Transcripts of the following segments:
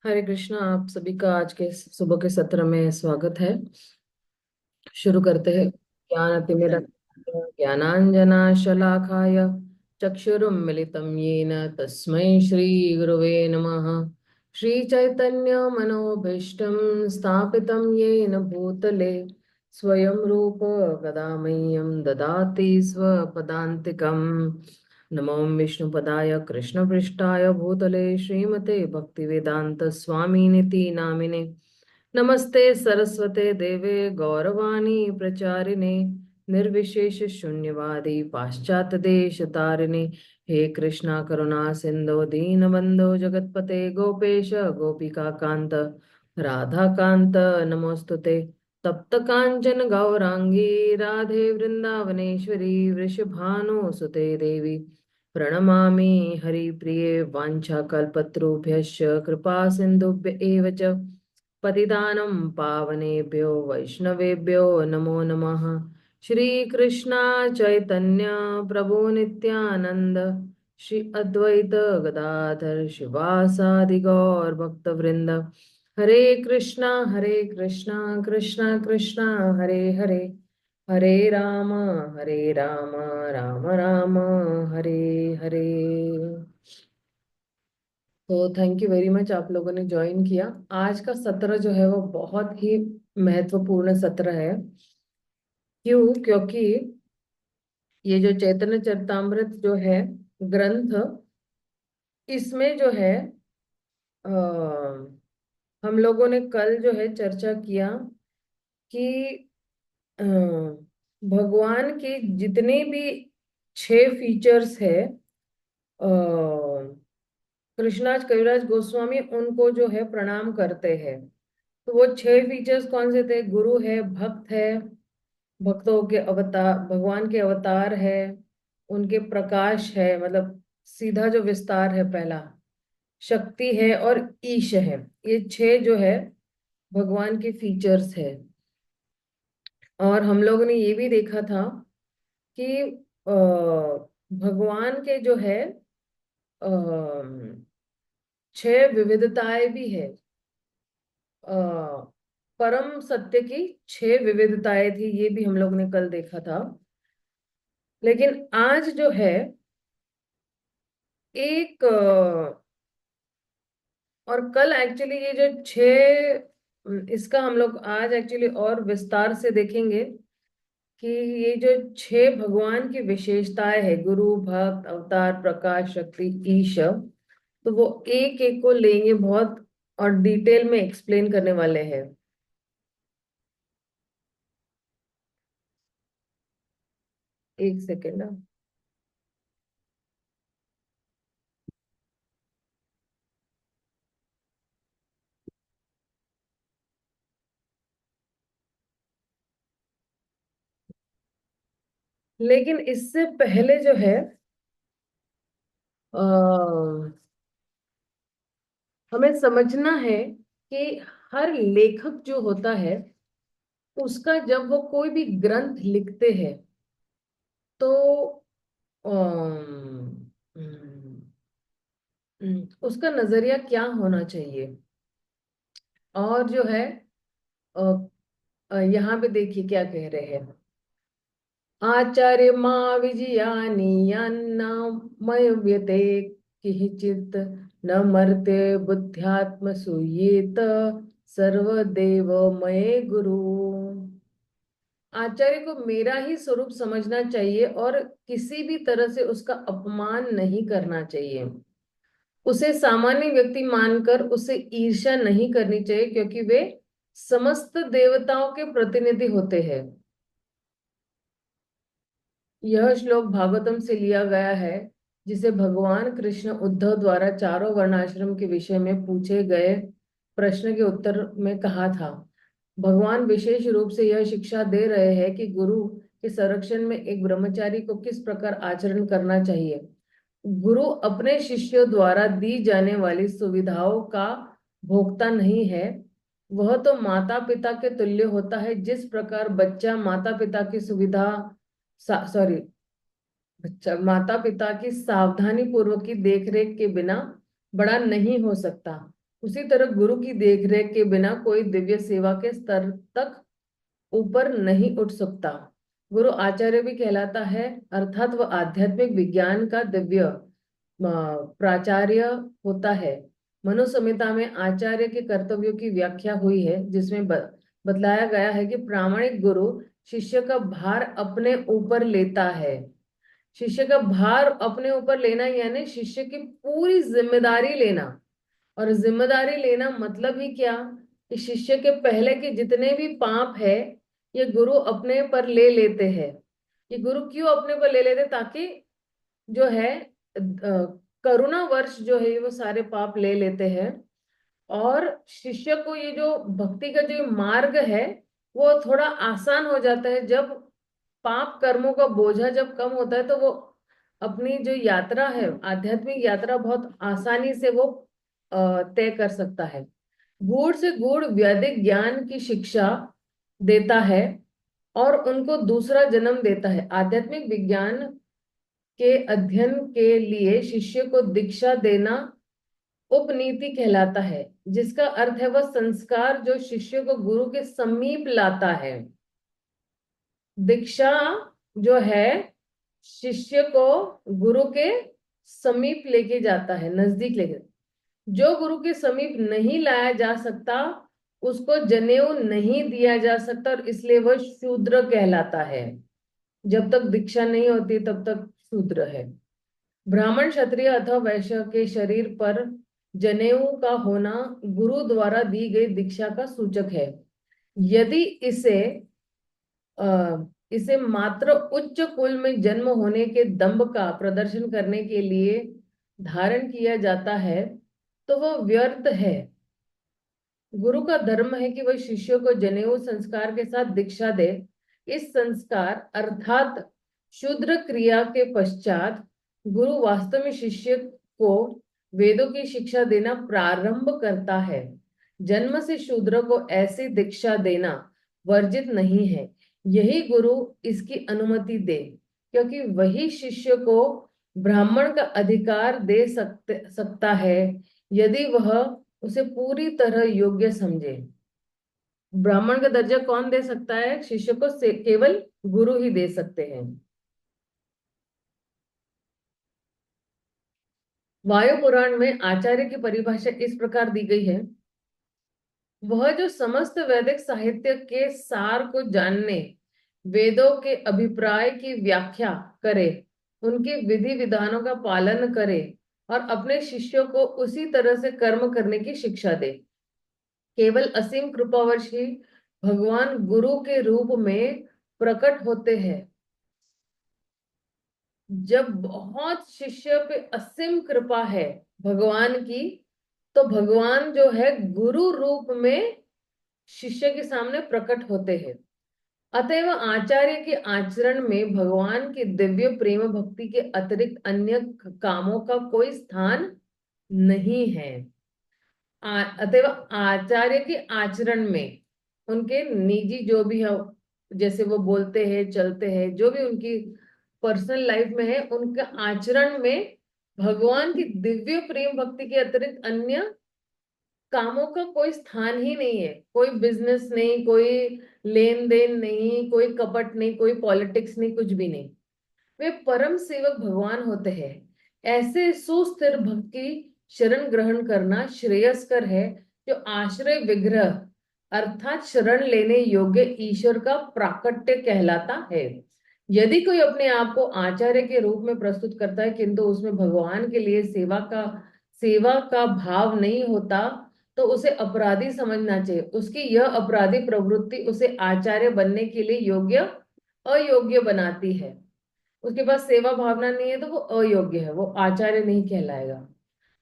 हरे कृष्णा। आप सभी का आज के सुबह के सत्र में स्वागत है। शुरू करते हैं। ज्ञानांजना शलाखाय चक्षुरुन्मिलितं येन तस्मै श्री गुरुवे नमः। श्री चैतन्य मनोभीष्टं स्थापितं येन भूतले स्वयं रूप कदा मह्यं ददाति स्वपदान्तिकम्। नमो विष्णुपदाय कृष्णपृष्ठाय भूतले श्रीमते भक्तिवेदांत स्वामिनिति नामिने। नमस्ते सरस्वते देवे गौरवाणी प्रचारिणे निर्विशेष शून्यवादी पाश्चात्य देश तारिणे। हे कृष्णा करुणा सिंधु दीनबंधो जगतपते गोपेश गोपिका कांत राधा कांत नमोस्तुते। तप्त कांचन गौरांगी राधे वृंदावनेश्वरी वृषभानुसुते देवी प्रणमामि हरिप्रिये। वाञ्छाकल्पतरुभ्यश्च कृपा सिन्धुभ्य एव च पतितानं पावनेभ्यो वैष्णवेभ्यो नमो नमः। श्री कृष्णा चैतन्य प्रभु नित्यानंद श्री अद्वैत गदाधर शिवासादि गौर भक्त वृंद। हरे कृष्णा कृष्णा कृष्णा हरे हरे हरे राम राम राम हरे हरे। तो थैंक यू वेरी मच, आप लोगों ने ज्वाइन किया। आज का सत्र जो है वो बहुत ही महत्वपूर्ण सत्र है। क्यों? क्योंकि ये जो चैतन्य चरितामृत जो है ग्रंथ, इसमें जो है आ, हम लोगों ने कल जो है चर्चा किया कि अ, भगवान के जितने भी 6 फीचर्स है, कृष्णाज कविराज गोस्वामी उनको जो है प्रणाम करते हैं। तो वो 6 फीचर्स कौन से थे? गुरु है, भक्त है, भक्तों के अवतार, भगवान के अवतार है, उनके प्रकाश है, मतलब सीधा जो विस्तार है पहला, शक्ति है और ईश है। ये 6 जो है भगवान के फीचर्स है। और हम लोगों ने ये भी देखा था कि भगवान के जो है 6 विविधताएं भी है। अ, परम सत्य की 6 विविधताएं थी, ये भी हम लोग ने कल देखा था। लेकिन आज जो है एक और कल एक्चुअली ये जो 6, इसका हम लोग आज एक्चुअली और विस्तार से देखेंगे कि ये जो 6 भगवान की विशेषताएं है, गुरु भक्त अवतार प्रकाश शक्ति ईश, तो वो एक एक को लेंगे बहुत और डिटेल में एक्सप्लेन करने वाले हैं। एक सेकेंड ना। लेकिन इससे पहले जो है हमें समझना है कि हर लेखक जो होता है उसका जब वो कोई भी ग्रंथ लिखते हैं तो उसका नजरिया क्या होना चाहिए। और जो है यहाँ पे देखिए क्या कह रहे हैं। आचार्य माँ विजयानीयान्नामयव्यते किंचित न मर्त्य बुद्ध्यात्म सूयेत सर्वदेव मये गुरु। आचार्य को मेरा ही स्वरूप समझना चाहिए और किसी भी तरह से उसका अपमान नहीं करना चाहिए। उसे सामान्य व्यक्ति मानकर उसे ईर्ष्या नहीं करनी चाहिए, क्योंकि वे समस्त देवताओं के प्रतिनिधि होते हैं। यह श्लोक भागवतम से लिया गया है, जिसे भगवान कृष्ण उद्धव द्वारा चारों वर्णाश्रम के विषय में पूछे गए प्रश्न के उत्तर में कहा था। भगवान विशेष रूप से यह शिक्षा दे रहे हैं कि गुरु के संरक्षण में एक ब्रह्मचारी को किस प्रकार आचरण करना चाहिए। गुरु अपने शिष्यों द्वारा दी जाने वाली सुविधाओं का भोक्ता नहीं है। वह तो माता पिता के तुल्य होता है। जिस प्रकार बच्चा माता पिता की सुविधा सॉरी बच्चा माता पिता की सावधानी पूर्वक की देखरेख के बिना बड़ा नहीं हो सकता, उसी तरह गुरु की देखरेख के बिना कोई दिव्य सेवा के स्तर तक ऊपर नहीं उठ सकता। गुरु आचार्य भी कहलाता है, अर्थात वह आध्यात्मिक विज्ञान का दिव्य प्राचार्य होता है। मनुसंहिता में आचार्य के कर्तव्यों की व्याख्या हुई है, जिसमें बतलाया गया है कि प्रामाणिक गुरु शिष्य का भार अपने ऊपर लेता है। शिष्य का भार अपने ऊपर लेना यानी शिष्य की पूरी जिम्मेदारी लेना। और जिम्मेदारी लेना मतलब ही क्या, कि शिष्य के पहले के जितने भी पाप है ये गुरु अपने पर ले लेते हैं। ये गुरु क्यों अपने पर ले लेते, ताकि जो है करुणा वर्ष जो है वो सारे पाप ले लेते हैं। और शिष्य को ये जो भक्ति का जो मार्ग है वो थोड़ा आसान हो जाता है। जब पाप कर्मों का बोझा जब कम होता है तो वो अपनी जो यात्रा है, आध्यात्मिक यात्रा, बहुत आसानी से वो तय कर सकता है। गूढ़ से गूढ़ वैदिक ज्ञान की शिक्षा देता है और उनको दूसरा जन्म देता है। आध्यात्मिक विज्ञान के अध्ययन के लिए शिष्य को दीक्षा देना उपनीति कहलाता है, जिसका अर्थ है वह संस्कार जो शिष्य को गुरु के समीप लाता है। दीक्षा जो है शिष्य को गुरु के समीप लेके जाता है, नजदीक लेके। जो गुरु के समीप नहीं लाया जा सकता उसको जनेऊ नहीं दिया जा सकता, और इसलिए वह शूद्र कहलाता है। जब तक दीक्षा नहीं होती तब तक शूद्र है। ब्राह्मण, क्षत्रिय अथवा वैश्य के शरीर पर जनेऊ का होना गुरु द्वारा दी गई दीक्षा का सूचक है। यदि इसे मात्र उच्च कुल में जन्म होने के दंभ का प्रदर्शन करने के लिए धारण किया जाता है तो वह व्यर्थ है। गुरु का धर्म है कि वह शिष्य को जनेऊ संस्कार के साथ दीक्षा दे। इस संस्कार अर्थात शूद्र क्रिया के पश्चात गुरु वास्तव में शिष्य को वेदों की शिक्षा देना प्रारंभ करता है। जन्म से शूद्र को ऐसी दीक्षा देना वर्जित नहीं है। यही गुरु इसकी अनुमति दे, क्योंकि वही शिष्य को ब्राह्मण का अधिकार दे सकता है यदि वह उसे पूरी तरह योग्य समझे। ब्राह्मण का दर्जा कौन दे सकता है? शिष्य को केवल गुरु ही दे सकते हैं। वायु पुराण में आचार्य की परिभाषा इस प्रकार दी गई है, वह जो समस्त वैदिक साहित्य के सार को जानने, वेदों के अभिप्राय की व्याख्या करे, उनके विधि विधानों का पालन करे और अपने शिष्यों को उसी तरह से कर्म करने की शिक्षा दे। केवल असीम कृपावश ही भगवान गुरु के रूप में प्रकट होते हैं। जब बहुत शिष्य पे असीम कृपा है भगवान की, तो भगवान जो है गुरु रूप में शिष्य के सामने प्रकट होते हैं। अतएव आचार्य के आचरण में भगवान के दिव्य प्रेम भक्ति के अतिरिक्त अन्य कामों का कोई स्थान नहीं है। अतएव आचार्य के आचरण में उनके निजी जो भी है, जैसे वो बोलते हैं, चलते हैं, जो भी उनकी पर्सनल लाइफ में है, उनका आचरण में भगवान की दिव्य प्रेम भक्ति के अतिरिक्त अन्य कामों का कोई स्थान ही नहीं है। कोई बिजनेस नहीं, कोई लेन देन नहीं, कोई कपट नहीं, कोई पॉलिटिक्स नहीं, कुछ भी नहीं। वे परम सेवक भगवान होते हैं। ऐसे सुस्थिर भक्त की शरण ग्रहण करना श्रेयस्कर है, जो आश्रय विग्रह अर्थात शरण लेने योग्य ईश्वर का प्राकट्य कहलाता है। यदि कोई अपने आप को आचार्य के रूप में प्रस्तुत करता है किंतु उसमें भगवान के लिए सेवा का भाव नहीं होता, तो उसे अपराधी समझना चाहिए। उसकी यह अपराधी प्रवृत्ति उसे आचार्य बनने के लिए अयोग्य बनाती है। उसके पास सेवा भावना नहीं है तो वो अयोग्य है, वो आचार्य नहीं कहलाएगा।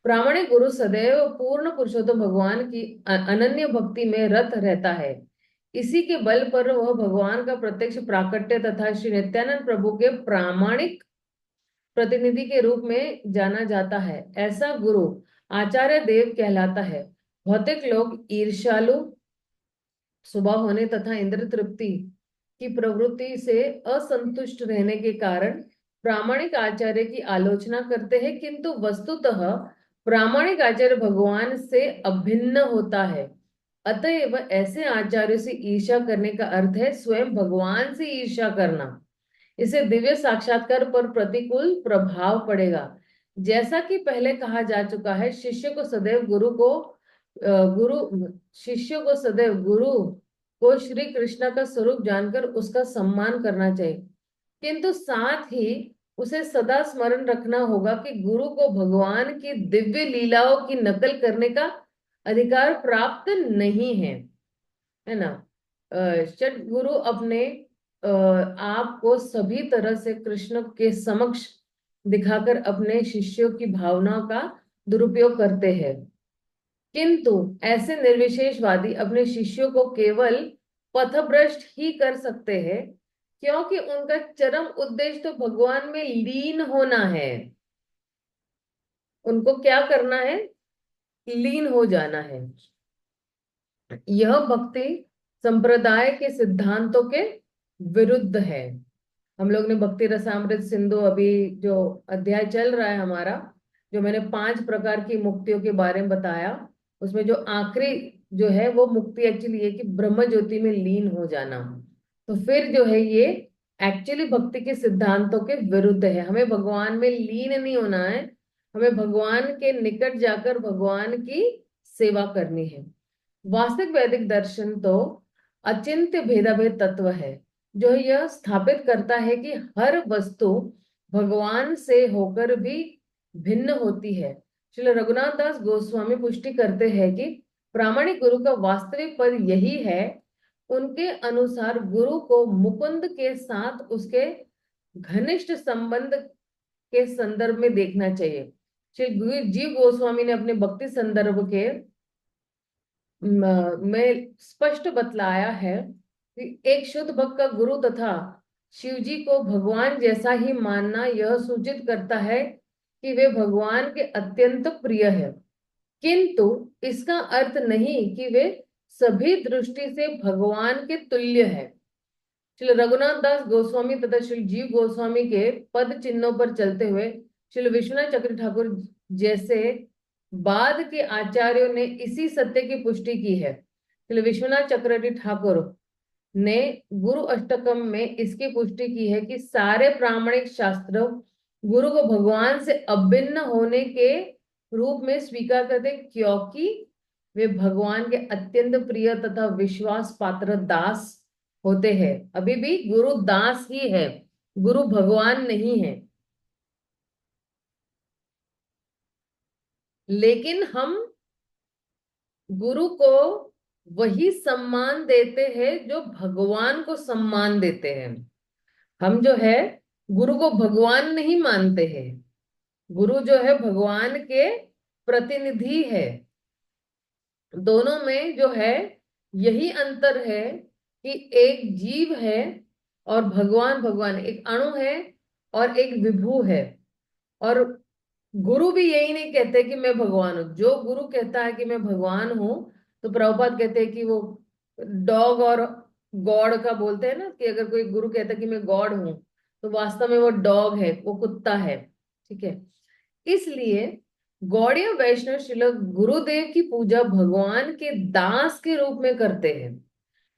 प्रामाणिक गुरु सदैव पूर्ण पुरुषोत्तम भगवान की अनन्य भक्ति में रत रहता है। इसी के बल पर वह भगवान का प्रत्यक्ष प्राकट्य तथा श्री नित्यानंद प्रभु के प्रामाणिक प्रतिनिधि के रूप में जाना जाता है। ऐसा गुरु आचार्य देव कहलाता है। भौतिक लोग ईर्ष्यालु स्वभाव होने तथा इंद्र तृप्ति की प्रवृत्ति से असंतुष्ट रहने के कारण प्रामाणिक आचार्य की आलोचना करते हैं, किंतु वस्तुतः प्रामाणिक आचार्य भगवान से अभिन्न होता है। अतएव ऐसे आचार्य से ईर्ष्या करने का अर्थ है स्वयं भगवान से ईर्ष्या करना। इसे दिव्य साक्षात्कार पर प्रतिकूल प्रभाव पड़ेगा। जैसा कि पहले कहा जा चुका है, शिष्य को सदैव गुरु को श्री कृष्ण का स्वरूप जानकर उसका सम्मान करना चाहिए, किंतु साथ ही उसे सदा स्मरण रखना होगा कि गुरु को भगवान की दिव्य लीलाओं की नकल करने का अधिकार प्राप्त नहीं है ना। षट गुरु अपने आप को सभी तरह से कृष्ण के समक्ष दिखाकर अपने शिष्यों की भावनाओं का दुरुपयोग करते हैं, किंतु ऐसे निर्विशेषवादी अपने शिष्यों को केवल पथभ्रष्ट ही कर सकते हैं, क्योंकि उनका चरम उद्देश्य तो भगवान में लीन होना है। उनको क्या करना है? लीन हो जाना है। यह भक्ति संप्रदाय के सिद्धांतों के विरुद्ध है। हम लोग ने भक्ति रसामृत सिंधु अभी जो अध्याय चल रहा है हमारा, जो मैंने 5 प्रकार की मुक्तियों के बारे में बताया, उसमें जो आखिरी जो है वो मुक्ति एक्चुअली ये कि ब्रह्म ज्योति में लीन हो जाना। तो फिर जो है ये एक्चुअली भक्ति के सिद्धांतों के विरुद्ध है। हमें भगवान में लीन नहीं होना है, हमें भगवान के निकट जाकर भगवान की सेवा करनी है। वास्तविक वैदिक दर्शन तो अचिंत्य भेदाभेद तत्व है, जो यह स्थापित करता है कि हर वस्तु भगवान से होकर भी भिन्न होती है। श्री रघुनाथ दास गोस्वामी पुष्टि करते हैं कि प्रामाणिक गुरु का वास्तविक पद यही है। उनके अनुसार गुरु को मुकुंद के साथ उसके घनिष्ठ संबंध के संदर्भ में देखना चाहिए। श्री जीव गोस्वामी ने अपने भक्ति संदर्भ के में स्पष्ट बतलाया है कि एक शुद्ध भक्त का गुरु तथा शिव जी को भगवान जैसा ही मानना यह सूचित करता है कि वे भगवान के अत्यंत प्रिय है, किंतु इसका अर्थ नहीं कि वे सभी दृष्टि से भगवान के तुल्य है। श्री रघुनाथ दास गोस्वामी तथा श्री जीव गोस्वामी के पद चिन्हों पर चलते हुए श्री विश्वनाथ चक्र ठाकुर जैसे बाद के आचार्यों ने इसी सत्य की पुष्टि की है। श्री विश्वनाथ चक्रवर्ती ठाकुर ने गुरु अष्टकम में इसकी पुष्टि की है कि सारे प्रामाणिक शास्त्र गुरु को भगवान से अभिन्न होने के रूप में स्वीकार करते, क्योंकि वे भगवान के अत्यंत प्रिय तथा विश्वास पात्र दास होते हैं। अभी भी गुरु दास ही है, गुरु भगवान नहीं है। लेकिन हम गुरु को वही सम्मान देते हैं जो भगवान को सम्मान देते हैं। हम जो है गुरु को भगवान नहीं मानते हैं। गुरु जो है भगवान के प्रतिनिधि है। दोनों में जो है यही अंतर है कि एक जीव है और भगवान भगवान, एक अणु है और एक विभू है। और गुरु भी यही नहीं कहते कि मैं भगवान हूं। जो गुरु कहता है कि मैं भगवान हूं, तो प्रभुपाद कहते हैं कि वो डॉग और गॉड का बोलते हैं ना, कि अगर कोई गुरु कहता है कि मैं गॉड हूं, तो वास्तव में वो डॉग है, वो कुत्ता है। ठीक है। इसलिए गौड़ीय वैष्णव श्रील गुरुदेव की पूजा भगवान के दास के रूप में करते हैं।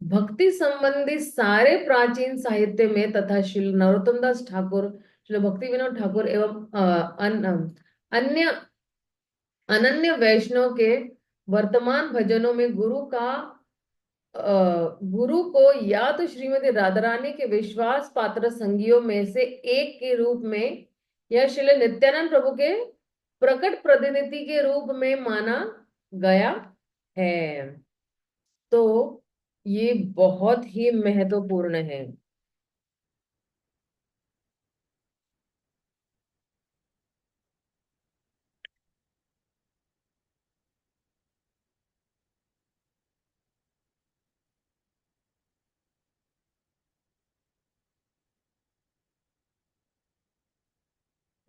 भक्ति संबंधी सारे प्राचीन साहित्य में तथा श्री नरोत्तम दास ठाकुर, श्री भक्ति विनोद ठाकुर एवं अन्य अनन्य वैष्णव के वर्तमान भजनों में गुरु को या तो श्रीमती राधा रानी के विश्वास पात्र संगियों में से एक के रूप में या श्री नित्यानंद प्रभु के प्रकट प्रतिनिधि के रूप में माना गया है। तो ये बहुत ही महत्वपूर्ण है।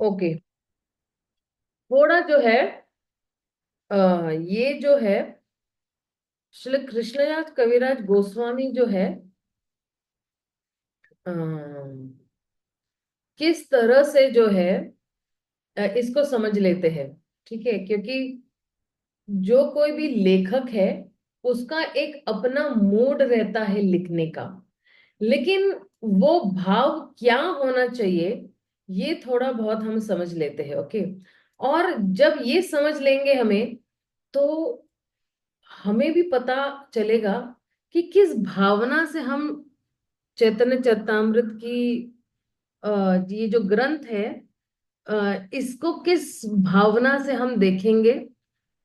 ओके, थोड़ा जो है ये जो है श्री कृष्णराज कविराज गोस्वामी जो है किस तरह से जो है इसको समझ लेते हैं। ठीक है, क्योंकि जो कोई भी लेखक है उसका एक अपना मूड रहता है लिखने का, लेकिन वो भाव क्या होना चाहिए ये थोड़ा बहुत हम समझ लेते हैं। ओके, और जब ये समझ लेंगे हमें, तो हमें भी पता चलेगा कि किस भावना से हम चैतन्य चरितमृत की ये जो ग्रंथ है, इसको किस भावना से हम देखेंगे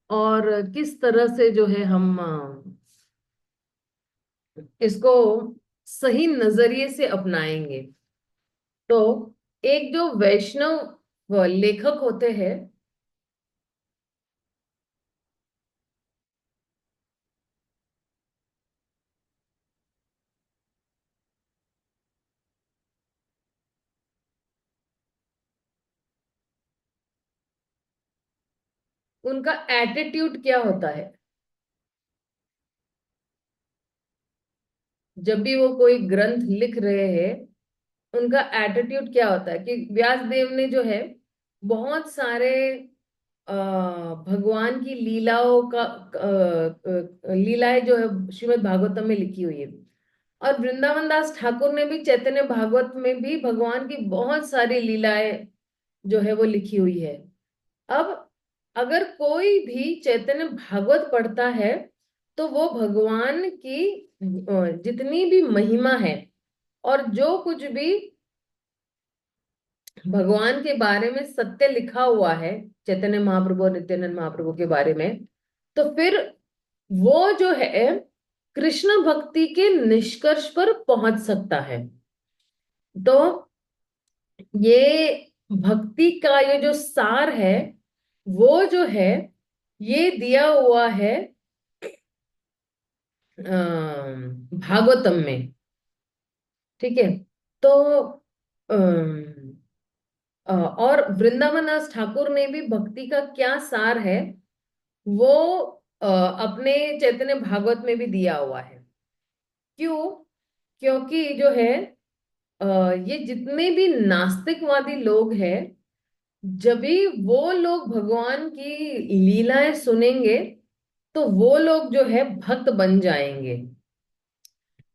और किस तरह से जो है हम इसको सही नजरिए से अपनाएंगे। तो एक जो वैष्णव लेखक होते हैं, उनका एटीट्यूड क्या होता है जब भी वो कोई ग्रंथ लिख रहे हैं, उनका एटीट्यूड क्या होता है? कि व्यास देव ने जो है बहुत सारे भगवान की लीलाओं का लीलाएं जो है श्रीमद् भागवतम में लिखी हुई है, और वृंदावन दास ठाकुर ने भी चैतन्य भागवत में भी भगवान की बहुत सारी लीलाएं जो है वो लिखी हुई है। अब अगर कोई भी चैतन्य भागवत पढ़ता है, तो वो भगवान की जितनी भी महिमा है और जो कुछ भी भगवान के बारे में सत्य लिखा हुआ है चैतन्य महाप्रभु और नित्यानंद महाप्रभु के बारे में, तो फिर वो जो है कृष्ण भक्ति के निष्कर्ष पर पहुंच सकता है। तो ये भक्ति का ये जो सार है, वो जो है ये दिया हुआ है भागवतम में। ठीक है, तो और वृंदावन दास ठाकुर ने भी भक्ति का क्या सार है वो अपने चैतन्य भागवत में भी दिया हुआ है। क्यों? क्योंकि जो है अ, ये जितने भी नास्तिकवादी लोग हैं, जब भी वो लोग भगवान की लीलाएं सुनेंगे, तो वो लोग जो है भक्त बन जाएंगे।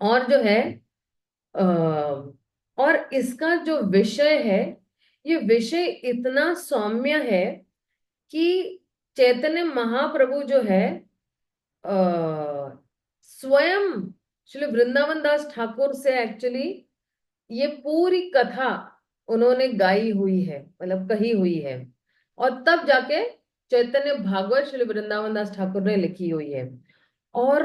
और जो है और इसका जो विषय है, ये विषय इतना सौम्य है कि चैतन्य महाप्रभु जो है स्वयं श्री वृंदावन दास ठाकुर से एक्चुअली ये पूरी कथा उन्होंने गाई हुई है, मतलब कही हुई है, और तब जाके चैतन्य भागवत श्री वृंदावन दास ठाकुर ने लिखी हुई है। और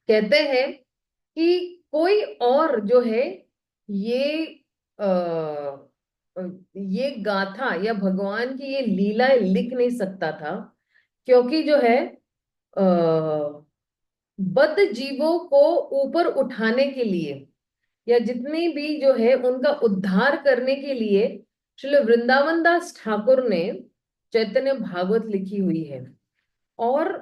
कहते हैं कि कोई और जो है ये आ, ये गाथा या भगवान की ये लीलाएं लिख नहीं सकता था, क्योंकि जो है बद्ध जीवों को ऊपर उठाने के लिए या जितनी भी जो है उनका उद्धार करने के लिए श्री वृंदावन दास ठाकुर ने चैतन्य भागवत लिखी हुई है। और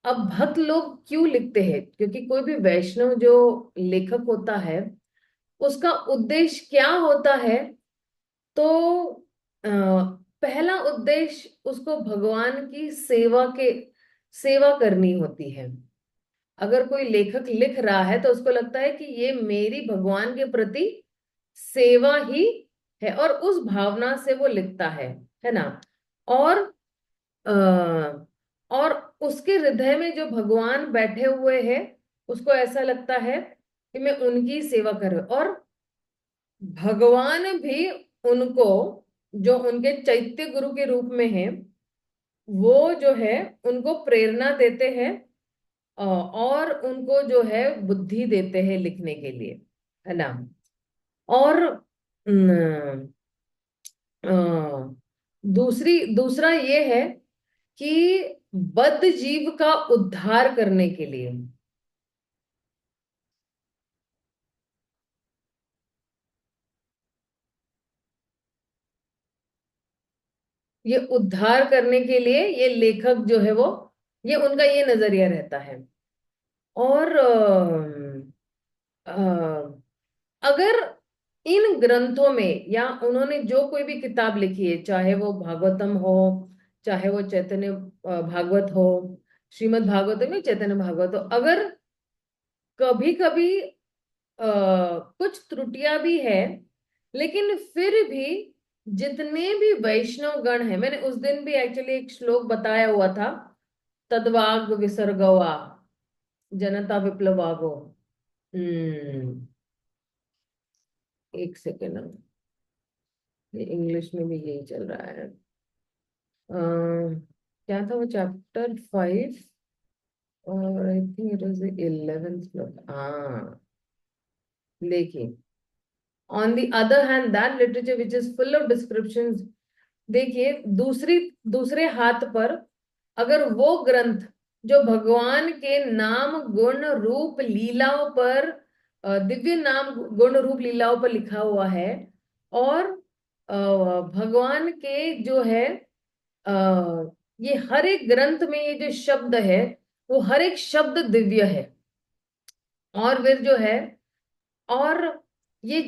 अब भक्त लोग क्यों लिखते हैं? क्योंकि कोई भी वैष्णव जो लेखक होता है, उसका उद्देश्य क्या होता है? तो पहला उद्देश्य उसको भगवान की सेवा करनी होती है। अगर कोई लेखक लिख रहा है तो उसको लगता है कि ये मेरी भगवान के प्रति सेवा ही है, और उस भावना से वो लिखता है ना। और आ, और उसके हृदय में जो भगवान बैठे हुए हैं, उसको ऐसा लगता है कि मैं उनकी सेवा कर रहा हूं। और भगवान भी उनको, जो उनके चैत्य गुरु के रूप में है, वो जो है उनको प्रेरणा देते हैं और उनको जो है बुद्धि देते हैं लिखने के लिए, है ना। और न, अ, दूसरा ये है कि बद्ध जीव का उद्धार करने के लिए, ये उद्धार करने के लिए ये लेखक जो है वो, ये उनका ये नजरिया रहता है। और अगर इन ग्रंथों में या उन्होंने जो कोई भी किताब लिखी है, चाहे वो भागवतम हो, चाहे वो चैतन्य भागवत हो, श्रीमद् भागवतम या चैतन्य भागवत हो, अगर कभी कभी कुछ त्रुटियां भी है, लेकिन फिर भी जितने भी वैष्णव गण हैं, मैंने उस दिन भी एक्चुअली एक श्लोक बताया हुआ था, तद्वाग विसर्गवा जनता विप्लवागो। एक सेकेंड, ये इंग्लिश में भी यही चल रहा है। क्या था वो, चैप्टर 5 और I think it was the 11th श्लोक। हाँ, देखिए, on the other hand that literature which is full of descriptions. देखिए, दूसरे हाथ पर अगर वो ग्रंथ जो भगवान के नाम गुण रूप लीलाओं पर, दिव्य नाम गुण रूप लीलाओं पर लिखा हुआ है, और भगवान के जो है, आ, ये हर एक ग्रंथ में ये जो शब्द है, वो हर एक शब्द दिव्य है। और फिर जो है, और ये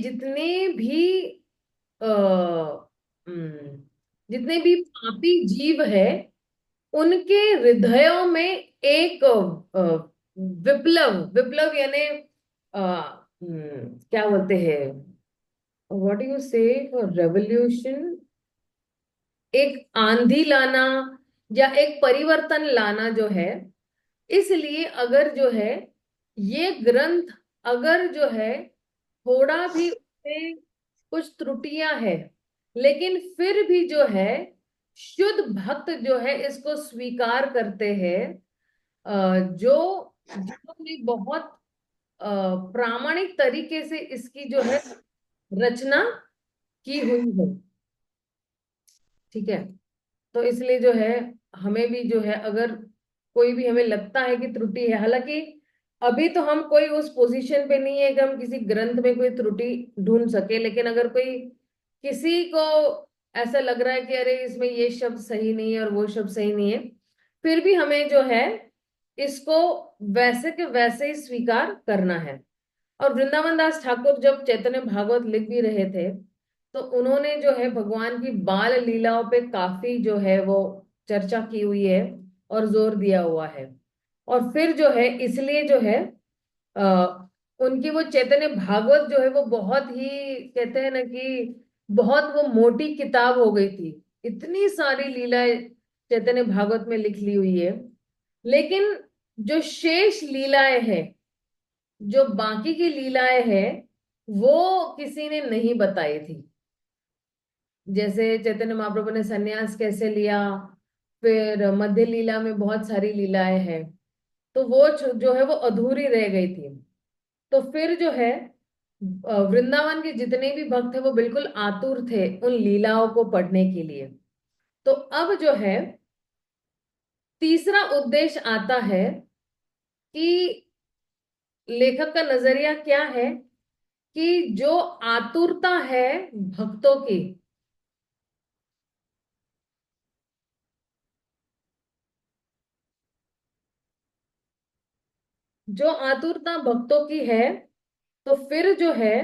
आ, हम्म, जितने भी पापी जीव है, उनके हृदयों में एक विप्लव, विप्लव यानी क्या बोलते हैं, व्हाट यू से, रेवोल्यूशन, एक आंधी लाना या एक परिवर्तन लाना जो है। इसलिए अगर जो है ये ग्रंथ, अगर जो है थोड़ा भी उसमें कुछ त्रुटियां है, लेकिन फिर भी जो है शुद्ध भक्त जो है इसको स्वीकार करते हैं, जो जिन्होंने बहुत प्रामाणिक तरीके से इसकी जो है रचना की हुई है। ठीक है, तो इसलिए जो है हमें भी जो है, अगर कोई भी हमें लगता है कि त्रुटि है, हालांकि अभी तो हम कोई उस पोजीशन पे नहीं है कि हम किसी ग्रंथ में कोई त्रुटि ढूंढ सके, लेकिन अगर कोई किसी को ऐसा लग रहा है कि अरे इसमें ये शब्द सही नहीं है और वो शब्द सही नहीं है, फिर भी हमें जो है इसको वैसे के वैसे ही स्वीकार करना है। और वृंदावन दास ठाकुर जब चैतन्य भागवत लिख भी रहे थे, तो उन्होंने जो है भगवान की बाल लीलाओं पे काफी जो है वो चर्चा की हुई है और जोर दिया हुआ है। और फिर जो है इसलिए जो है आ, उनकी वो चैतन्य भागवत जो है वो बहुत ही, कहते हैं ना कि बहुत वो मोटी किताब हो गई थी, इतनी सारी लीलाएं चैतन्य भागवत में लिख ली हुई है। लेकिन जो शेष लीलाएं हैं, जो बाकी की लीलाएं हैं, वो किसी ने नहीं बताई थी। जैसे चैतन्य महाप्रभु ने सन्यास कैसे लिया, फिर मध्य लीला में बहुत सारी लीलाएं हैं, तो वो जो है वो अधूरी रह गई थी। तो फिर जो है वृंदावन के जितने भी भक्त थे वो बिल्कुल आतुर थे उन लीलाओं को पढ़ने के लिए। तो अब जो है तीसरा उद्देश्य आता है कि लेखक का नजरिया क्या है, कि जो आतुरता है भक्तों की, जो आतुरता भक्तों की है, तो फिर जो है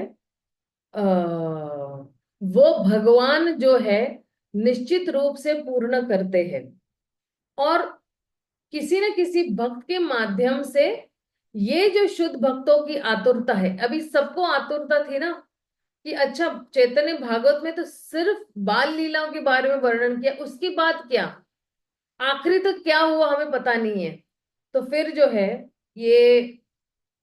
वो भगवान जो है निश्चित रूप से पूर्ण करते हैं। और किसी न किसी भक्त के माध्यम से ये जो शुद्ध भक्तों की आतुरता है, अभी सबको आतुरता थी ना कि अच्छा चैतन्य भागवत में तो सिर्फ बाल लीलाओं के बारे में वर्णन किया, उसके बाद क्या, आखिरी तक क्या हुआ हमें पता नहीं है। तो फिर जो है ये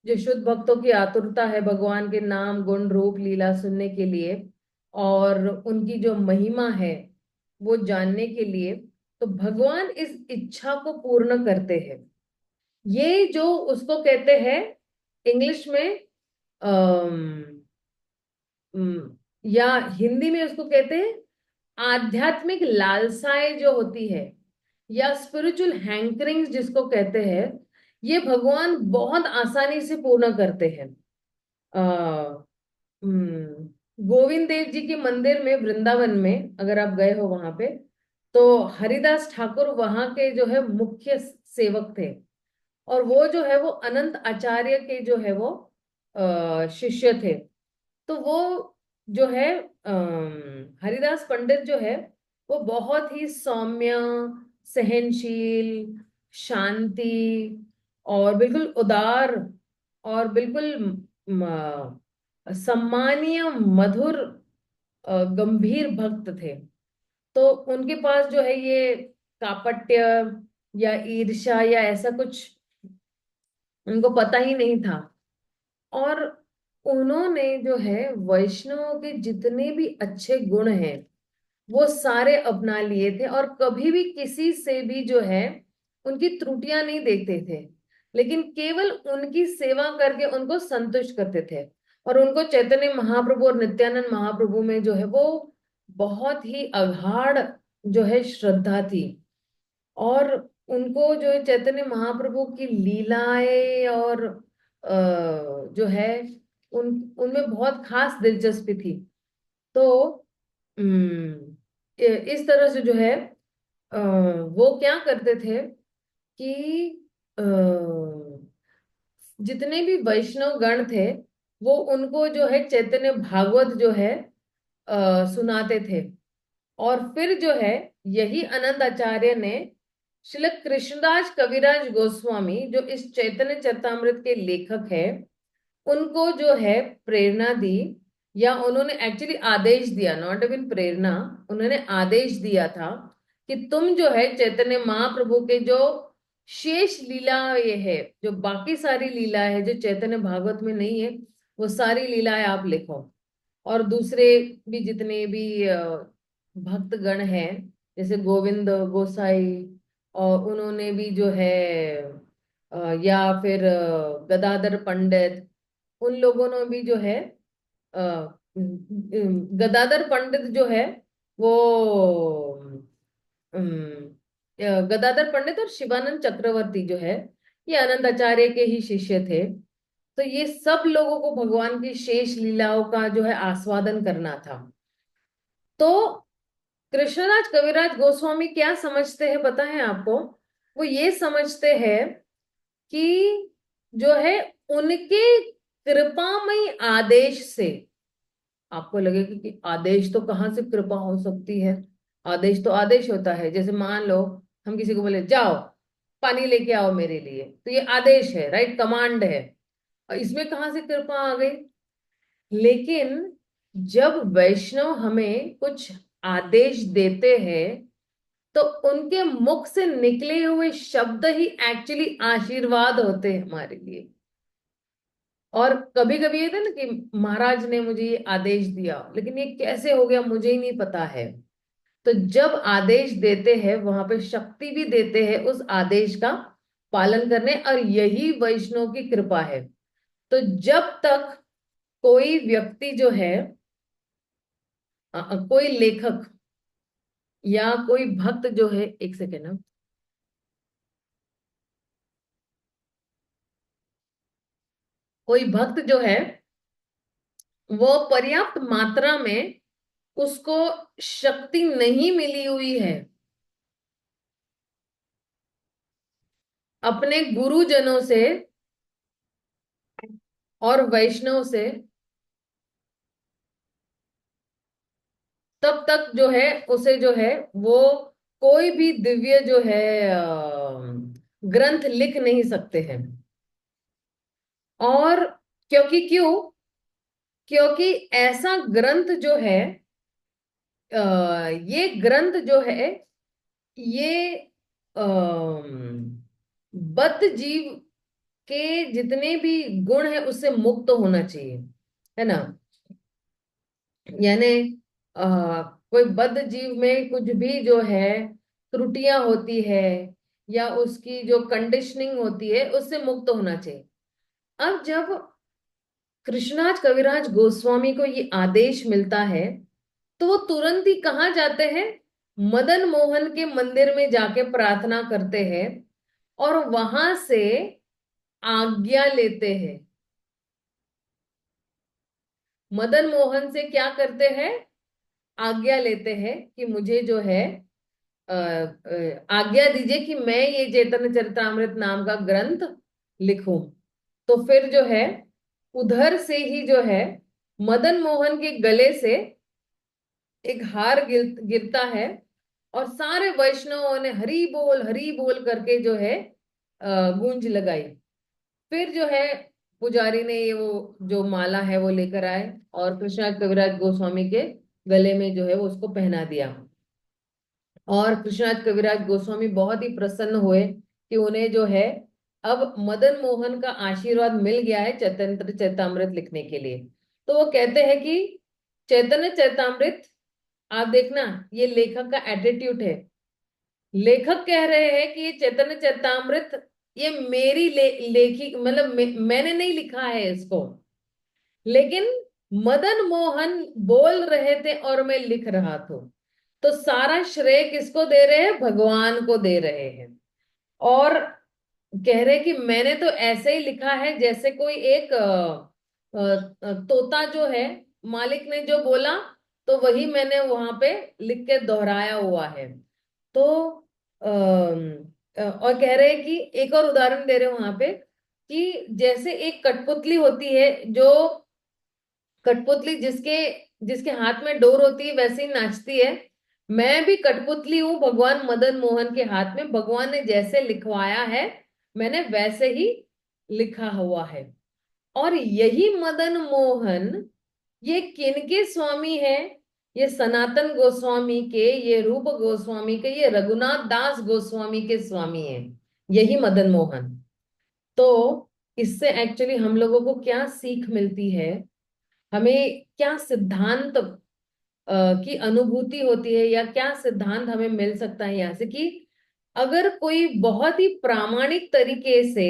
जो शुद्ध भक्तों की आतुरता है भगवान के नाम गुण रूप लीला सुनने के लिए, और उनकी जो महिमा है वो जानने के लिए, तो भगवान इस इच्छा को पूर्ण करते हैं। ये जो उसको कहते हैं इंग्लिश में, अम, या हिंदी में उसको कहते हैं आध्यात्मिक लालसाएं जो होती है, या स्पिरिचुअल हैंकरिंग्स जिसको कहते हैं, ये भगवान बहुत आसानी से पूर्ण करते हैं। आ, गोविंद देव जी के मंदिर में वृंदावन में अगर आप गए हो वहां पे, तो हरिदास ठाकुर वहां के जो है मुख्य सेवक थे, और वो जो है वो अनंत आचार्य के जो है वो शिष्य थे। तो वो जो है हरिदास पंडित जो है वो बहुत ही सौम्य, सहनशील, शांति और बिल्कुल उदार और बिल्कुल सम्मानीय, मधुर, गंभीर भक्त थे। तो उनके पास जो है ये कापट्य या ईर्ष्या या ऐसा कुछ उनको पता ही नहीं था। और उन्होंने जो है वैष्णवों के जितने भी अच्छे गुण हैं वो सारे अपना लिए थे, और कभी भी किसी से भी जो है उनकी त्रुटियां नहीं देखते थे, लेकिन केवल उनकी सेवा करके उनको संतुष्ट करते थे। और उनको चैतन्य महाप्रभु और नित्यानंद महाप्रभु में जो है वो बहुत ही अगाढ़ जो है श्रद्धा थी। और उनको जो है चैतन्य महाप्रभु की लीलाएं और जो है उनमें बहुत खास दिलचस्पी थी। तो इस तरह से जो है वो क्या करते थे कि अ, जितने भी वैष्णव गण थे वो उनको जो है चैतन्य भागवत जो है सुनाते थे। और फिर जो है यही अनंत आचार्य ने श्रील कृष्णदास कविराज गोस्वामी जो इस चैतन्य चरितामृत के लेखक है उनको जो है प्रेरणा दी, या उन्होंने एक्चुअली आदेश दिया, नॉट इवन प्रेरणा, उन्होंने आदेश दिया था कि तुम जो है चैतन्य महाप्रभु के जो शेष लीला ये है, जो बाकी सारी लीला है जो चैतन्य भागवत में नहीं है, वो सारी लीलाएं आप लिखो। और दूसरे भी जितने भी भक्तगण हैं जैसे गोविंद गोसाई, और उन्होंने भी जो है या फिर गदाधर पंडित, उन लोगों ने भी जो है अ, गदाधर पंडित जो है वो गदाधर पंडित और शिवानंद चक्रवर्ती जो है ये अनंत आचार्य के ही शिष्य थे। तो ये सब लोगों को भगवान की शेष लीलाओं का जो है आस्वादन करना था। तो कृष्णराज कविराज गोस्वामी क्या समझते हैं पता है आपको? वो ये समझते हैं कि जो है उनके कृपामय आदेश से, आपको लगेगा कि आदेश तो कहाँ से कृपा हो सकती है, आदेश तो आदेश होता है। जैसे मान लो हम किसी को बोले जाओ पानी लेके आओ मेरे लिए, तो ये आदेश है, राइट, कमांड है, और इसमें कहाँ से कृपा आ गई? लेकिन जब वैष्णव हमें कुछ आदेश देते हैं तो उनके मुख से निकले हुए शब्द ही एक्चुअली आशीर्वाद होते हैं हमारे लिए। और कभी कभी ये था ना कि महाराज ने मुझे ये आदेश दिया लेकिन ये कैसे हो गया मुझे ही नहीं पता है। तो जब आदेश देते हैं वहां पे शक्ति भी देते हैं उस आदेश का पालन करने, और यही वैष्णव की कृपा है। तो जब तक कोई व्यक्ति जो है कोई लेखक या कोई भक्त जो है, एक सेकेंड ना, कोई भक्त जो है वो पर्याप्त मात्रा में उसको शक्ति नहीं मिली हुई है अपने गुरुजनों से और वैष्णव से, तब तक जो है उसे जो है वो कोई भी दिव्य जो है ग्रंथ लिख नहीं सकते हैं। और क्यों क्योंकि ऐसा ग्रंथ जो है ये ग्रंथ जो है ये बद्ध जीव के जितने भी गुण है उससे मुक्त होना चाहिए, है ना। यानी कोई बद्ध जीव में कुछ भी जो है त्रुटियां होती है या उसकी जो कंडीशनिंग होती है उससे मुक्त होना चाहिए। अब जब कृष्णाज कविराज गोस्वामी को ये आदेश मिलता है तो वो तुरंत ही कहाँ जाते हैं? मदन मोहन के मंदिर में जाके प्रार्थना करते हैं और वहां से आज्ञा लेते हैं। मदन मोहन से क्या करते हैं? आज्ञा लेते हैं कि मुझे जो है आज्ञा दीजिए कि मैं ये चैतन्य चरितमृत नाम का ग्रंथ लिखूं। तो फिर जो है उधर से ही जो है मदन मोहन के गले से एक हार गिरता है और सारे वैष्णवों ने हरी बोल करके जो है गूंज लगाई। फिर जो है पुजारी ने ये वो जो माला है वो लेकर आए और कृष्णनाथ कविराज गोस्वामी के गले में जो है वो उसको पहना दिया। और कृष्णनाथ कविराज गोस्वामी बहुत ही प्रसन्न हुए कि उन्हें जो है अब मदन मोहन का आशीर्वाद मिल गया है चैतन्य चैतामृत लिखने के लिए। तो वो कहते हैं कि चैतन्य चैतामृत, आप देखना ये लेखक का एटीट्यूड है। लेखक कह रहे हैं कि ये चैतन्य चैतामृत ये मेरी लेखी मतलब मैंने नहीं लिखा है इसको, लेकिन मदन मोहन बोल रहे थे और मैं लिख रहा था। तो सारा श्रेय किसको दे रहे हैं? भगवान को दे रहे हैं। और कह रहे कि मैंने तो ऐसे ही लिखा है जैसे कोई एक तोता जो है, मालिक ने जो बोला तो वही मैंने वहां पे लिख के दोहराया हुआ है। तो और कह रहे हैं कि एक और उदाहरण दे रहे हैं वहां पे कि जैसे एक कठपुतली होती है, जो कठपुतली जिसके जिसके हाथ में डोर होती है वैसे ही नाचती है। मैं भी कठपुतली हूं भगवान मदन मोहन के हाथ में, भगवान ने जैसे लिखवाया है मैंने वैसे ही लिखा हुआ है। और यही मदन मोहन ये किनके स्वामी है? ये सनातन गोस्वामी के, ये रूप गोस्वामी के, ये रघुनाथ दास गोस्वामी के स्वामी है, यही मदन मोहन। तो इससे एक्चुअली हम लोगों को क्या सीख मिलती है, हमें क्या सिद्धांत की अनुभूति होती है, या क्या सिद्धांत हमें मिल सकता है यहाँ से कि अगर कोई बहुत ही प्रामाणिक तरीके से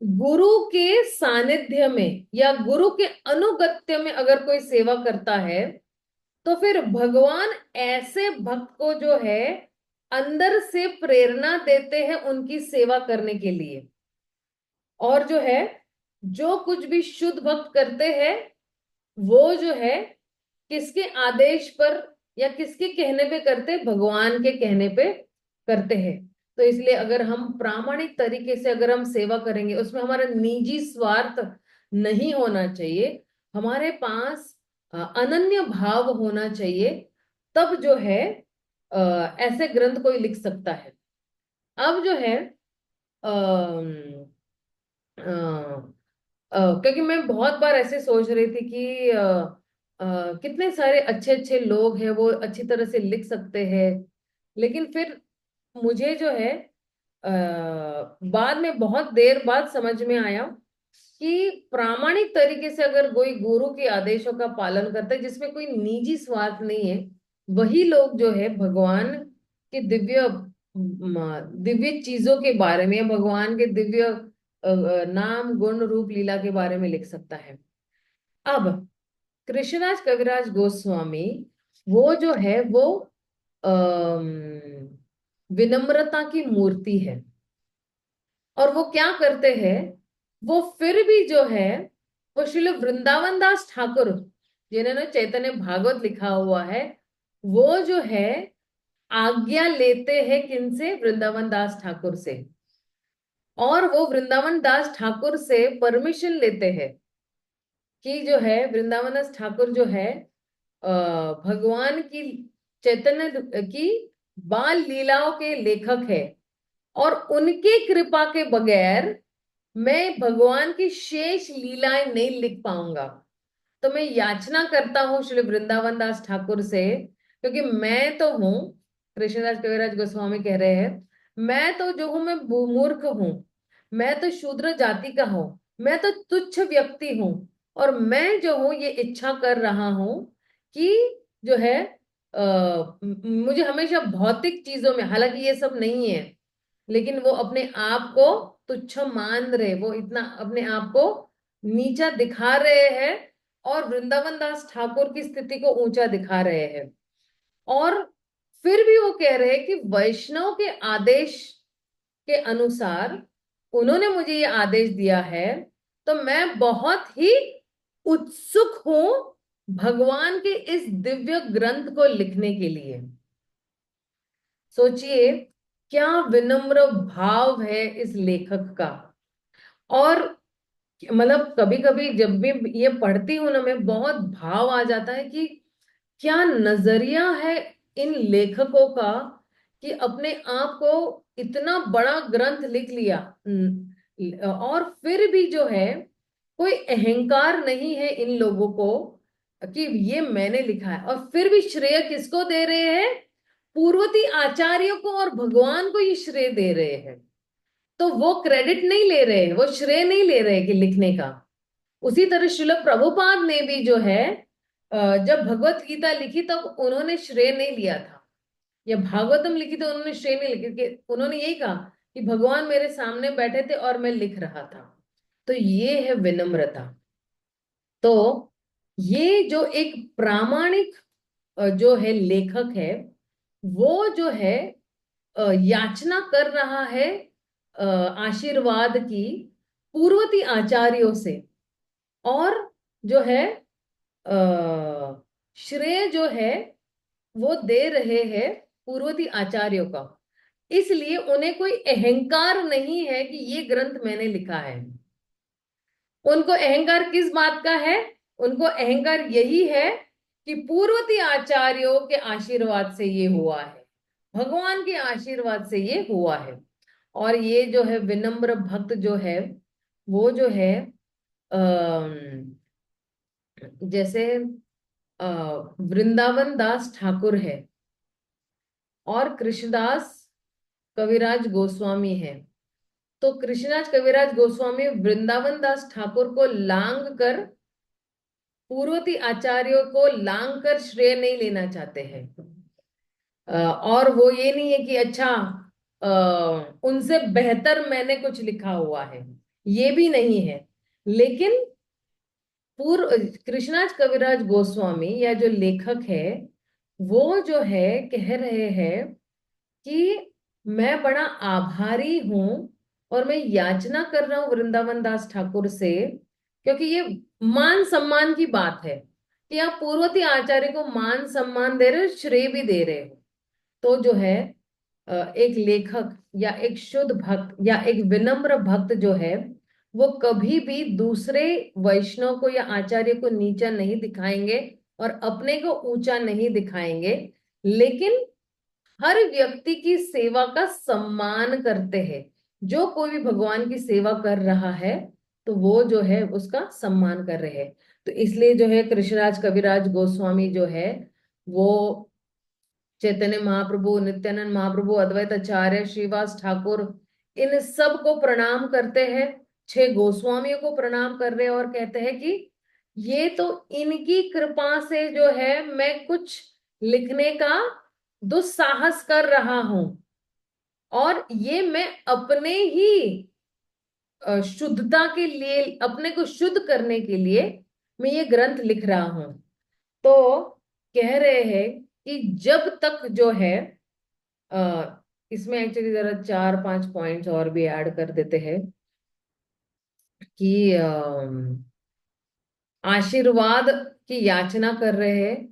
गुरु के सानिध्य में या गुरु के अनुगत्य में अगर कोई सेवा करता है, तो फिर भगवान ऐसे भक्त को जो है अंदर से प्रेरणा देते हैं उनकी सेवा करने के लिए। और जो है जो कुछ भी शुद्ध भक्त करते हैं वो जो है किसके आदेश पर या किसके कहने पे करते? भगवान के कहने पे करते हैं। तो इसलिए अगर हम प्रामाणिक तरीके से अगर हम सेवा करेंगे, उसमें हमारा निजी स्वार्थ नहीं होना चाहिए, हमारे पास अनन्य भाव होना चाहिए, तब जो है ऐसे ग्रंथ कोई लिख सकता है। अब जो है क्योंकि मैं बहुत बार ऐसे सोच रही थी कि कितने सारे अच्छे अच्छे लोग हैं वो अच्छी तरह से लिख सकते हैं, लेकिन फिर मुझे जो है बाद में बहुत देर बाद समझ में आया कि प्रामाणिक तरीके से अगर कोई गुरु के आदेशों का पालन करता है जिसमें कोई निजी स्वार्थ नहीं है, वही लोग जो है भगवान के दिव्य दिव्य चीजों के बारे में, भगवान के दिव्य नाम गुण रूप लीला के बारे में लिख सकता है। अब कृष्णराज कविराज गोस्वामी वो जो है वो विनम्रता की मूर्ति है। और वो क्या करते हैं, वो फिर भी जो है वो श्रील वृंदावन दास ठाकुर जिन्होंने चैतन्य भागवत लिखा हुआ है, वो जो है आज्ञा लेते हैं किनसे? वृंदावन दास ठाकुर से। और वो वृंदावन दास ठाकुर से परमिशन लेते हैं कि जो है वृंदावन दास ठाकुर जो है भगवान की चैतन्य की बाल लीलाओं के लेखक है, और उनके कृपा के बगैर मैं भगवान की शेष लीलाएं नहीं लिख पाऊंगा। तो मैं याचना करता हूँ श्री वृंदावन दास ठाकुर से, क्योंकि मैं तो हूँ, कृष्णदास कविराज गोस्वामी कह रहे हैं, मैं तो जो हूं मैं मूर्ख हूँ, मैं तो शूद्र जाति का हूँ, मैं तो तुच्छ व्यक्ति हूँ, और मैं जो हूँ ये इच्छा कर रहा हूँ कि जो है मुझे हमेशा भौतिक चीजों में, हालांकि ये सब नहीं है, लेकिन वो अपने आप को तुच्छ मान रहे, वो इतना अपने आप को नीचा दिखा रहे हैं, और वृंदावन दास ठाकुर की स्थिति को ऊंचा दिखा रहे हैं। और फिर भी वो कह रहे हैं कि वैष्णव के आदेश के अनुसार उन्होंने मुझे ये आदेश दिया है, तो मैं बहुत ही उत्सुक हूं भगवान के इस दिव्य ग्रंथ को लिखने के लिए। सोचिए क्या विनम्र भाव है इस लेखक का। और मतलब कभी कभी जब भी ये पढ़ती हूँ ना, मैं बहुत भाव आ जाता है कि क्या नजरिया है इन लेखकों का, कि अपने आप को इतना बड़ा ग्रंथ लिख लिया। और फिर भी जो है कोई अहंकार नहीं है इन लोगों को कि ये मैंने लिखा है, और फिर भी श्रेय किसको दे रहे हैं? पूर्वती आचार्यों को और भगवान को ये श्रेय दे रहे हैं। तो वो क्रेडिट नहीं ले रहे हैं, वो श्रेय नहीं ले रहे कि लिखने का। उसी तरह श्रील प्रभुपाद ने भी जो है जब भगवत गीता लिखी तब उन्होंने श्रेय नहीं लिया था, या भागवतम लिखी तो उन्होंने श्रेय नहीं लिखी, कि उन्होंने यही कहा कि भगवान मेरे सामने बैठे थे और मैं लिख रहा था। तो ये है विनम्रता। तो ये जो एक प्रामाणिक जो है लेखक है, वो जो है याचना कर रहा है आशीर्वाद की पूर्वती आचार्यों से, और जो है श्रेय जो है वो दे रहे हैं पूर्वती आचार्यों का। इसलिए उन्हें कोई अहंकार नहीं है कि ये ग्रंथ मैंने लिखा है। उनको अहंकार किस बात का है? उनको अहंकार यही है कि पूर्वती आचार्यों के आशीर्वाद से ये हुआ है, भगवान के आशीर्वाद से ये हुआ है। और ये जो है विनम्र भक्त जो है, वो जो है जैसे अ, वृंदावन दास ठाकुर है और कृष्णदास कविराज गोस्वामी है। तो कृष्णदास कविराज गोस्वामी वृंदावन दास ठाकुर को लांग कर, पूर्वती आचार्यों को लांग कर श्रेय नहीं लेना चाहते हैं। और वो ये नहीं है कि अच्छा उनसे बेहतर मैंने कुछ लिखा हुआ है, ये भी नहीं है। लेकिन पूर्व कृष्णदास कविराज गोस्वामी या जो लेखक है, वो जो है कह रहे हैं कि मैं बड़ा आभारी हूं और मैं याचना कर रहा हूं वृंदावन दास ठाकुर से, क्योंकि ये मान सम्मान की बात है कि आप पूर्वती आचार्य को मान सम्मान दे रहे हो, श्रेय भी दे रहे हो। तो जो है एक लेखक या एक शुद्ध भक्त या एक विनम्र भक्त जो है, वो कभी भी दूसरे वैष्णव को या आचार्य को नीचा नहीं दिखाएंगे और अपने को ऊंचा नहीं दिखाएंगे, लेकिन हर व्यक्ति की सेवा का सम्मान करते हैं। जो कोई भी भगवान की सेवा कर रहा है तो वो जो है उसका सम्मान कर रहे हैं। तो इसलिए जो है कृष्णराज कविराज गोस्वामी जो है, वो चैतन्य महाप्रभु, नित्यानंद महाप्रभु, अद्वैत आचार्य, श्रीवास ठाकुर, इन सब को प्रणाम करते हैं। छह गोस्वामियों को प्रणाम कर रहे हैं और कहते हैं कि ये तो इनकी कृपा से जो है मैं कुछ लिखने का दुस्साहस कर रहा हूं, और ये मैं अपने ही शुद्धता के लिए, अपने को शुद्ध करने के लिए मैं ये ग्रंथ लिख रहा हूं। तो कह रहे हैं कि जब तक जो है इसमें एक्चुअली जरा चार पांच पॉइंट्स और भी ऐड कर देते हैं कि आशीर्वाद की याचना कर रहे हैं,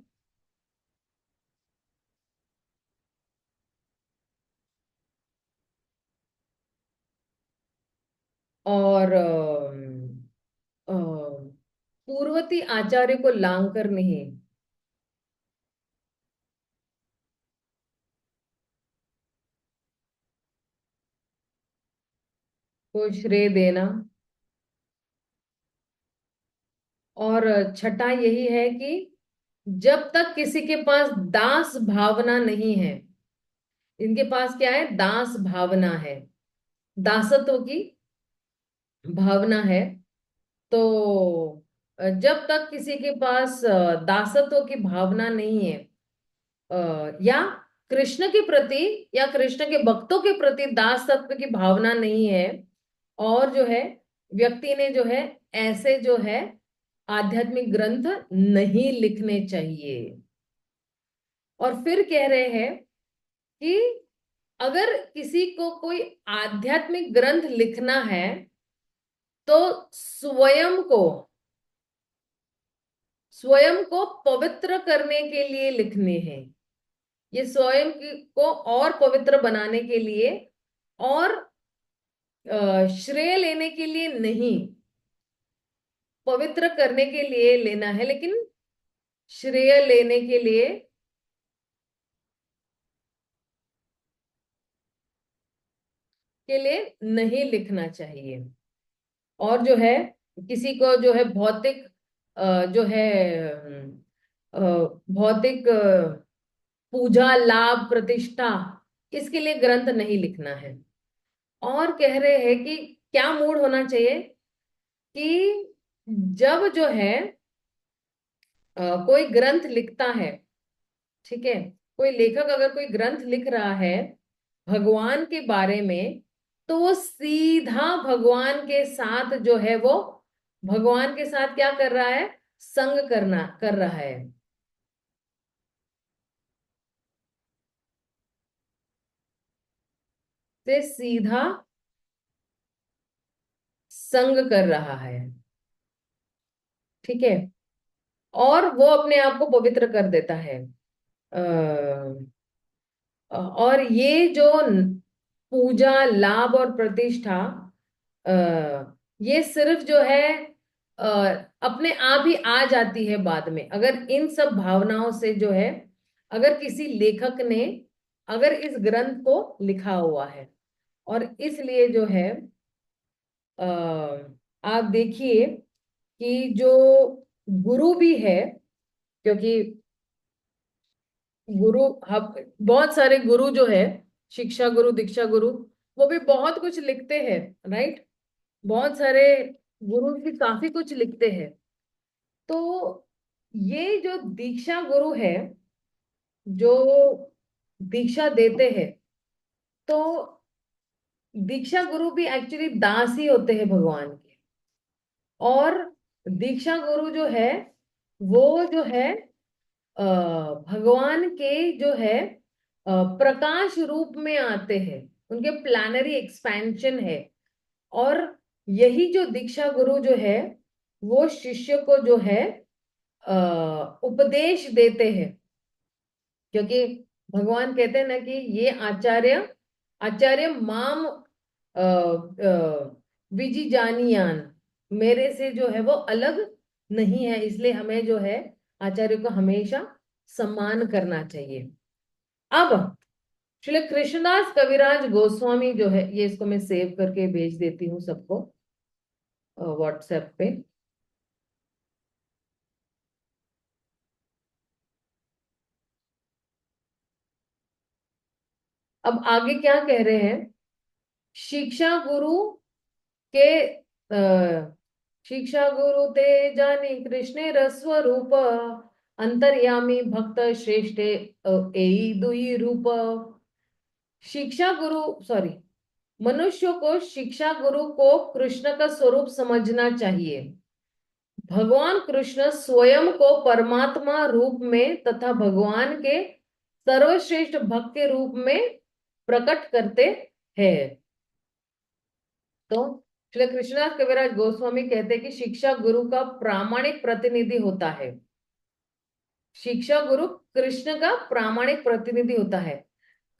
और पूर्वती आचार्य को लांग कर नहीं, को श्रेय देना। और छठा यही है कि जब तक किसी के पास दास भावना नहीं है, इनके पास क्या है? दास भावना है, दासत्व की भावना है। तो जब तक किसी के पास दासत्व की भावना नहीं है, या कृष्ण के प्रति या कृष्ण के भक्तों के प्रति दास तत्व की भावना नहीं है, और जो है व्यक्ति ने जो है ऐसे जो है आध्यात्मिक ग्रंथ नहीं लिखने चाहिए। और फिर कह रहे हैं कि अगर किसी को कोई आध्यात्मिक ग्रंथ लिखना है तो स्वयं को पवित्र करने के लिए लिखने हैं। ये स्वयं को और पवित्र बनाने के लिए, और श्रेय लेने के लिए नहीं। पवित्र करने के लिए लेना है, लेकिन श्रेय लेने के लिए नहीं लिखना चाहिए। और जो है किसी को जो है भौतिक जो है भौतिक पूजा लाभ प्रतिष्ठा, इसके लिए ग्रंथ नहीं लिखना है। और कह रहे हैं कि क्या मूड होना चाहिए कि जब जो है कोई ग्रंथ लिखता है, ठीक है, कोई लेखक अगर कोई ग्रंथ लिख रहा है भगवान के बारे में, तो वो सीधा भगवान के साथ जो है वो भगवान के साथ क्या कर रहा है, संग करना कर रहा है, से सीधा संग कर रहा है, ठीक है। और वो अपने आप को पवित्र कर देता है। और ये जो पूजा लाभ और प्रतिष्ठा, आ, ये सिर्फ जो है आ, अपने आप ही आ जाती है बाद में, अगर इन सब भावनाओं से जो है, अगर किसी लेखक ने अगर इस ग्रंथ को लिखा हुआ है। और इसलिए जो है आ, आप देखिए कि जो गुरु भी है, क्योंकि गुरु हम बहुत सारे गुरु जो है, शिक्षा गुरु दीक्षा गुरु, वो भी बहुत कुछ लिखते हैं, राइट। बहुत सारे गुरु भी काफी कुछ लिखते हैं। तो ये जो दीक्षा गुरु है, जो दीक्षा देते हैं, तो दीक्षा गुरु भी एक्चुअली दास ही होते हैं भगवान के। और दीक्षा गुरु जो है वो जो है अ, भगवान के जो है प्रकाश रूप में आते हैं, उनके प्लानरी एक्सपेंशन है। और यही जो दीक्षा गुरु जो है वो शिष्य को जो है उपदेश देते हैं, क्योंकि भगवान कहते हैं ना कि ये आचार्य आचार्य माम विजी जानियान, मेरे से जो है वो अलग नहीं है, इसलिए हमें जो है आचार्य को हमेशा सम्मान करना चाहिए। अब श्री कृष्णदास कविराज गोस्वामी जो है, ये इसको मैं सेव करके भेज देती हूँ सबको व्हाट्सएप पे। अब आगे क्या कह रहे हैं, शिक्षा गुरु के शिक्षा गुरु ते जानी कृष्णे रस्वरूप, अंतर्यामी भक्त श्रेष्ठे एई दुई रूप। शिक्षा गुरु, सॉरी, मनुष्य को शिक्षा गुरु को कृष्ण का स्वरूप समझना चाहिए। भगवान कृष्ण स्वयं को परमात्मा रूप में तथा भगवान के सर्वश्रेष्ठ भक्त के रूप में प्रकट करते हैं। तो श्री कृष्णदास कविराज गोस्वामी कहते हैं कि शिक्षा गुरु का प्रामाणिक प्रतिनिधि होता है। शिक्षा गुरु कृष्ण का प्रामाणिक प्रतिनिधि होता है।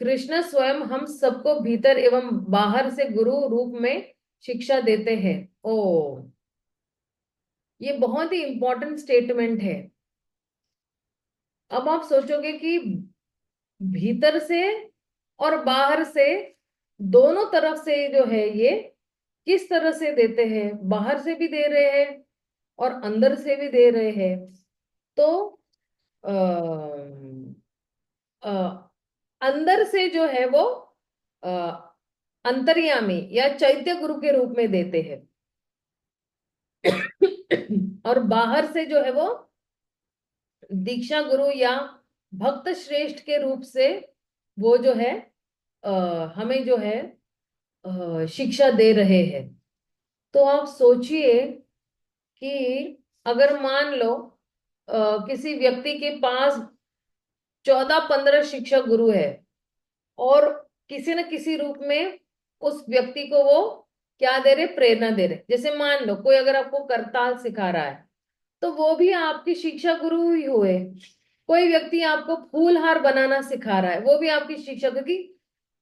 कृष्ण स्वयं हम सबको भीतर एवं बाहर से गुरु रूप में शिक्षा देते हैं। ओ, ये बहुत ही इंपॉर्टेंट स्टेटमेंट है। अब आप सोचोगे कि भीतर से और बाहर से, दोनों तरफ से जो है ये किस तरह से देते हैं, बाहर से भी दे रहे हैं और अंदर से भी दे रहे हैं। तो आ, अंदर से जो है वो आ, अंतर्यामी या चैत्य गुरु के रूप में देते हैं। और बाहर से जो है वो दीक्षा गुरु या भक्त श्रेष्ठ के रूप से वो जो है हमें जो है शिक्षा दे रहे हैं। तो आप सोचिए कि अगर मान लो किसी व्यक्ति के पास 14-15 शिक्षा गुरु है, और किसी न किसी रूप में उस व्यक्ति को वो क्या दे रहे, प्रेरणा दे रहे। जैसे मान लो कोई अगर आपको करताल सिखा रहा है, तो वो भी आपकी शिक्षा गुरु ही हुए। कोई व्यक्ति आपको फूल हार बनाना सिखा रहा है, वो भी आपकी शिक्षा, क्योंकि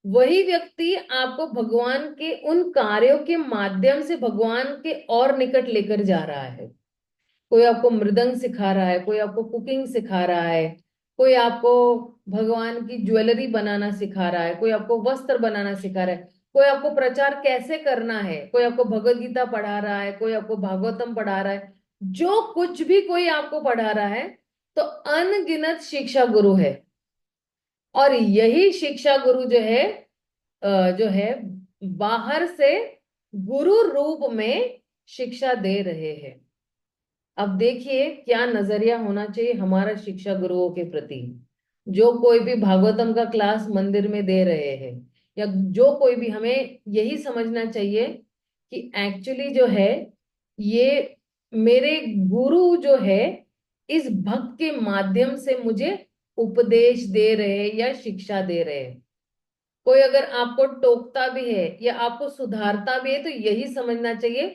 वही व्यक्ति आपको भगवान के उन कार्यों के माध्यम से भगवान के और निकट लेकर जा रहा है। कोई आपको मृदंग सिखा रहा है, कोई आपको कुकिंग सिखा रहा है, कोई आपको भगवान की ज्वेलरी बनाना सिखा रहा है, कोई आपको वस्त्र बनाना सिखा रहा है, कोई आपको प्रचार कैसे करना है, कोई आपको भगवत गीता पढ़ा रहा है, कोई आपको भागवतम पढ़ा रहा है। जो कुछ भी कोई आपको पढ़ा रहा है, तो अनगिनत शिक्षा गुरु है। और यही शिक्षा गुरु जो है बाहर से गुरु रूप में शिक्षा दे रहे हैं। अब देखिए क्या नजरिया होना चाहिए हमारा शिक्षा गुरुओं के प्रति। जो कोई भी भागवतम का क्लास मंदिर में दे रहे हैं, या जो कोई भी, हमें यही समझना चाहिए कि एक्चुअली जो है ये मेरे गुरु जो है इस भक्त के माध्यम से मुझे उपदेश दे रहे हैं या शिक्षा दे रहे हैं। कोई अगर आपको टोकता भी है या आपको सुधारता भी है, तो यही समझना चाहिए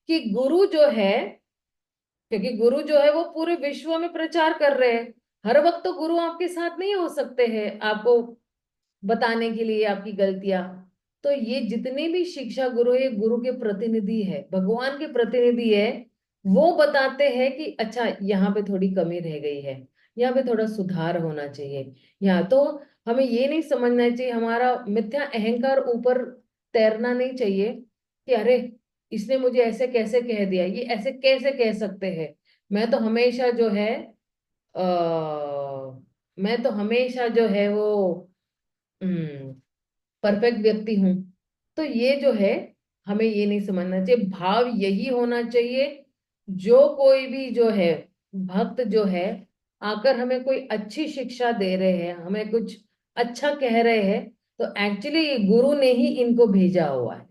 कि गुरु जो है, क्योंकि गुरु जो है वो पूरे विश्व में प्रचार कर रहे हैं। हर वक्त तो गुरु आपके साथ नहीं हो सकते हैं आपको बताने के लिए आपकी गलतियां। तो ये जितने भी शिक्षा गुरु है, ये गुरु के प्रतिनिधि है, भगवान के प्रतिनिधि है। वो बताते हैं कि अच्छा यहाँ पे थोड़ी कमी रह गई है, यहाँ पे थोड़ा सुधार होना चाहिए। यहाँ तो हमें ये नहीं समझना चाहिए, हमारा मिथ्या अहंकार ऊपर तैरना नहीं चाहिए कि अरे इसने मुझे ऐसे कैसे कह दिया, ये ऐसे कैसे कह सकते हैं। मैं तो हमेशा जो है मैं तो हमेशा जो है वो परफेक्ट व्यक्ति हूं। तो ये जो है हमें ये नहीं समझना चाहिए, भाव यही होना चाहिए। जो कोई भी जो है भक्त जो है आकर हमें कोई अच्छी शिक्षा दे रहे हैं, हमें कुछ अच्छा कह रहे हैं, तो एक्चुअली ये गुरु ने ही इनको भेजा हुआ है।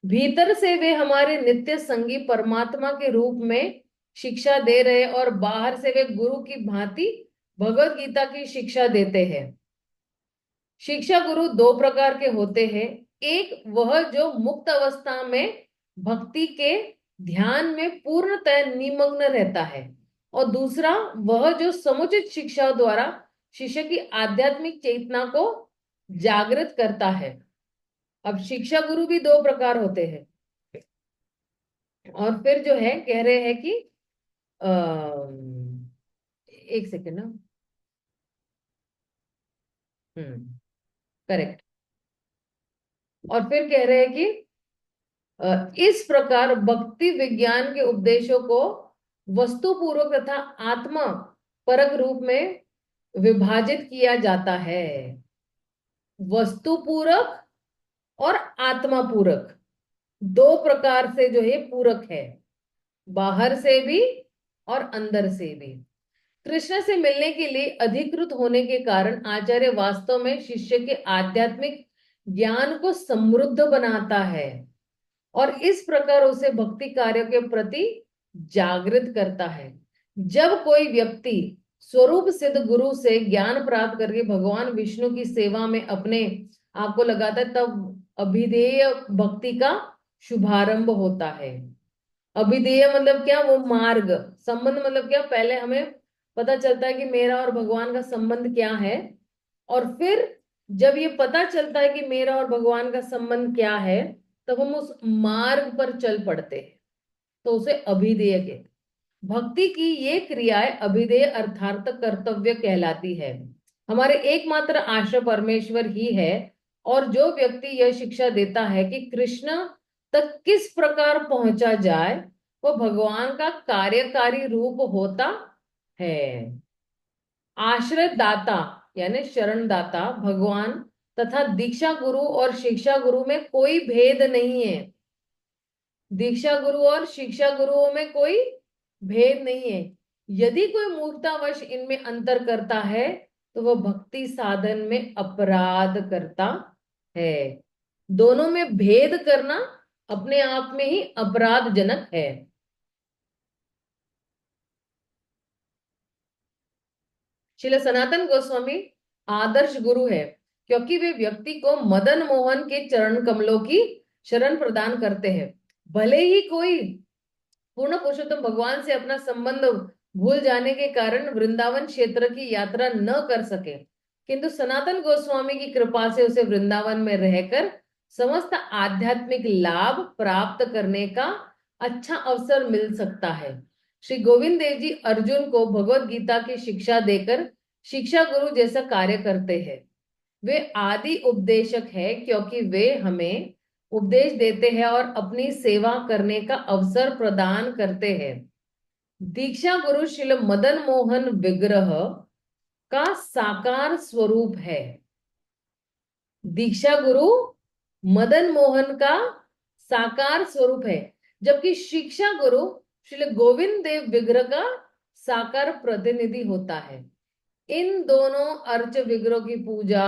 भीतर से वे हमारे नित्य संगी परमात्मा के रूप में शिक्षा दे रहे, और बाहर से वे गुरु की भांति भगवत गीता की शिक्षा देते हैं। शिक्षा गुरु दो प्रकार के होते हैं। एक वह जो मुक्त अवस्था में भक्ति के ध्यान में पूर्णतः निमग्न रहता है, और दूसरा वह जो समुचित शिक्षा द्वारा शिष्य की आध्यात्मिक चेतना को जागृत करता है। अब शिक्षा गुरु भी दो प्रकार होते हैं। और फिर जो है कह रहे हैं कि एक सेकेंड ना। करेक्ट। और फिर कह रहे हैं कि इस प्रकार भक्ति विज्ञान के उपदेशों को वस्तुपूर्वक तथा आत्मा परक रूप में विभाजित किया जाता है। वस्तुपूरक और आत्मा पूरक, दो प्रकार से जो है पूरक है, बाहर से भी और अंदर से भी। कृष्ण से मिलने के लिए अधिकृत होने के कारण आचार्य वास्तव में शिष्य के आध्यात्मिक ज्ञान को समृद्ध बनाता है, और इस प्रकार उसे भक्ति कार्य के प्रति जागृत करता है। जब कोई व्यक्ति स्वरूप सिद्ध गुरु से ज्ञान प्राप्त करके भगवान विष्णु की सेवा में अपने आप को लगाता है, तब अभिधेय भक्ति का शुभारंभ होता है। अभिधेय मतलब क्या, वो मार्ग। संबंध मतलब क्या, पहले हमें पता चलता है कि मेरा और भगवान का संबंध क्या है, और फिर जब ये पता चलता है कि मेरा और भगवान का संबंध क्या है, तब हम उस मार्ग पर चल पड़ते हैं, तो उसे अभिधेय कहते हैं। भक्ति की ये क्रियाएं अभिधेय अर्थात कर्तव्य कहलाती है। हमारे एकमात्र आश्रय परमेश्वर ही है, और जो व्यक्ति यह शिक्षा देता है कि कृष्ण तक किस प्रकार पहुंचा जाए, वो भगवान का कार्यकारी रूप होता है। आश्रय दाता यानी शरण दाता भगवान तथा दीक्षा गुरु और शिक्षा गुरु में कोई भेद नहीं है। दीक्षा गुरु और शिक्षा गुरुओं में कोई भेद नहीं है। यदि कोई मूर्खतावश इनमें अंतर करता है, तो वह भक्ति साधन में अपराध करता है। दोनों में भेद करना अपने आप में ही अपराधजनक है। श्रील सनातन गोस्वामी आदर्श गुरु है, क्योंकि वे व्यक्ति को मदन मोहन के चरण कमलों की शरण प्रदान करते हैं। भले ही कोई पूर्ण पुरुषोत्तम भगवान से अपना संबंध भूल जाने के कारण वृंदावन क्षेत्र की यात्रा न कर सके, किंतु सनातन गोस्वामी की कृपा से उसे वृंदावन में रहकर समस्त आध्यात्मिक लाभ प्राप्त करने का अच्छा अवसर मिल सकता है। श्री गोविंद देव जी अर्जुन को भगवत गीता की शिक्षा देकर शिक्षा गुरु जैसा कार्य करते हैं। वे आदि उपदेशक है क्योंकि वे हमें उपदेश देते हैं और अपनी सेवा करने का अवसर प्रदान करते हैं। दीक्षा गुरु श्री मदन मोहन विग्रह का साकार स्वरूप है। दीक्षा गुरु मदन मोहन का साकार स्वरूप है, जबकि शिक्षा गुरु श्री गोविंद देव विग्रह का साकार प्रतिनिधि होता है। इन दोनों अर्च विग्रह की पूजा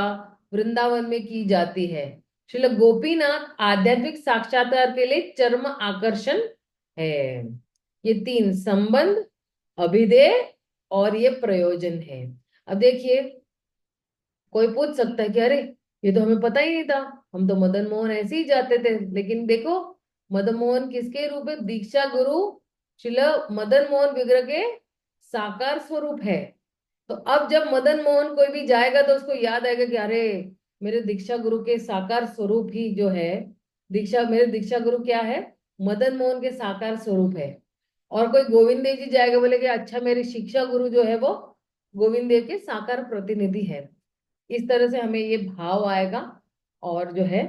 वृंदावन में की जाती है। श्री गोपीनाथ आध्यात्मिक साक्षात्कार के लिए चरम आकर्षण है। ये तीन संबंध, अभिधेय और ये प्रयोजन है। अब देखिए, कोई पूछ सकता है कि अरे ये तो हमें पता ही नहीं था, हम तो मदन मोहन ऐसे ही जाते थे। लेकिन देखो, मदन मोहन किसके रूप में? दीक्षा गुरु श्रील मदन मोहन विग्रह के साकार स्वरूप है। तो अब जब मदन मोहन कोई भी जाएगा तो उसको याद आएगा कि अरे मेरे दीक्षा गुरु के साकार स्वरूप ही जो है, मेरे दीक्षा गुरु क्या है? मदन मोहन के साकार स्वरूप है। और कोई गोविंद देव जी जाएगा, बोलेगा अच्छा मेरे शिक्षा गुरु जो है वो गोविंद देव के साकार प्रतिनिधि है। इस तरह से हमें ये भाव आएगा। और जो है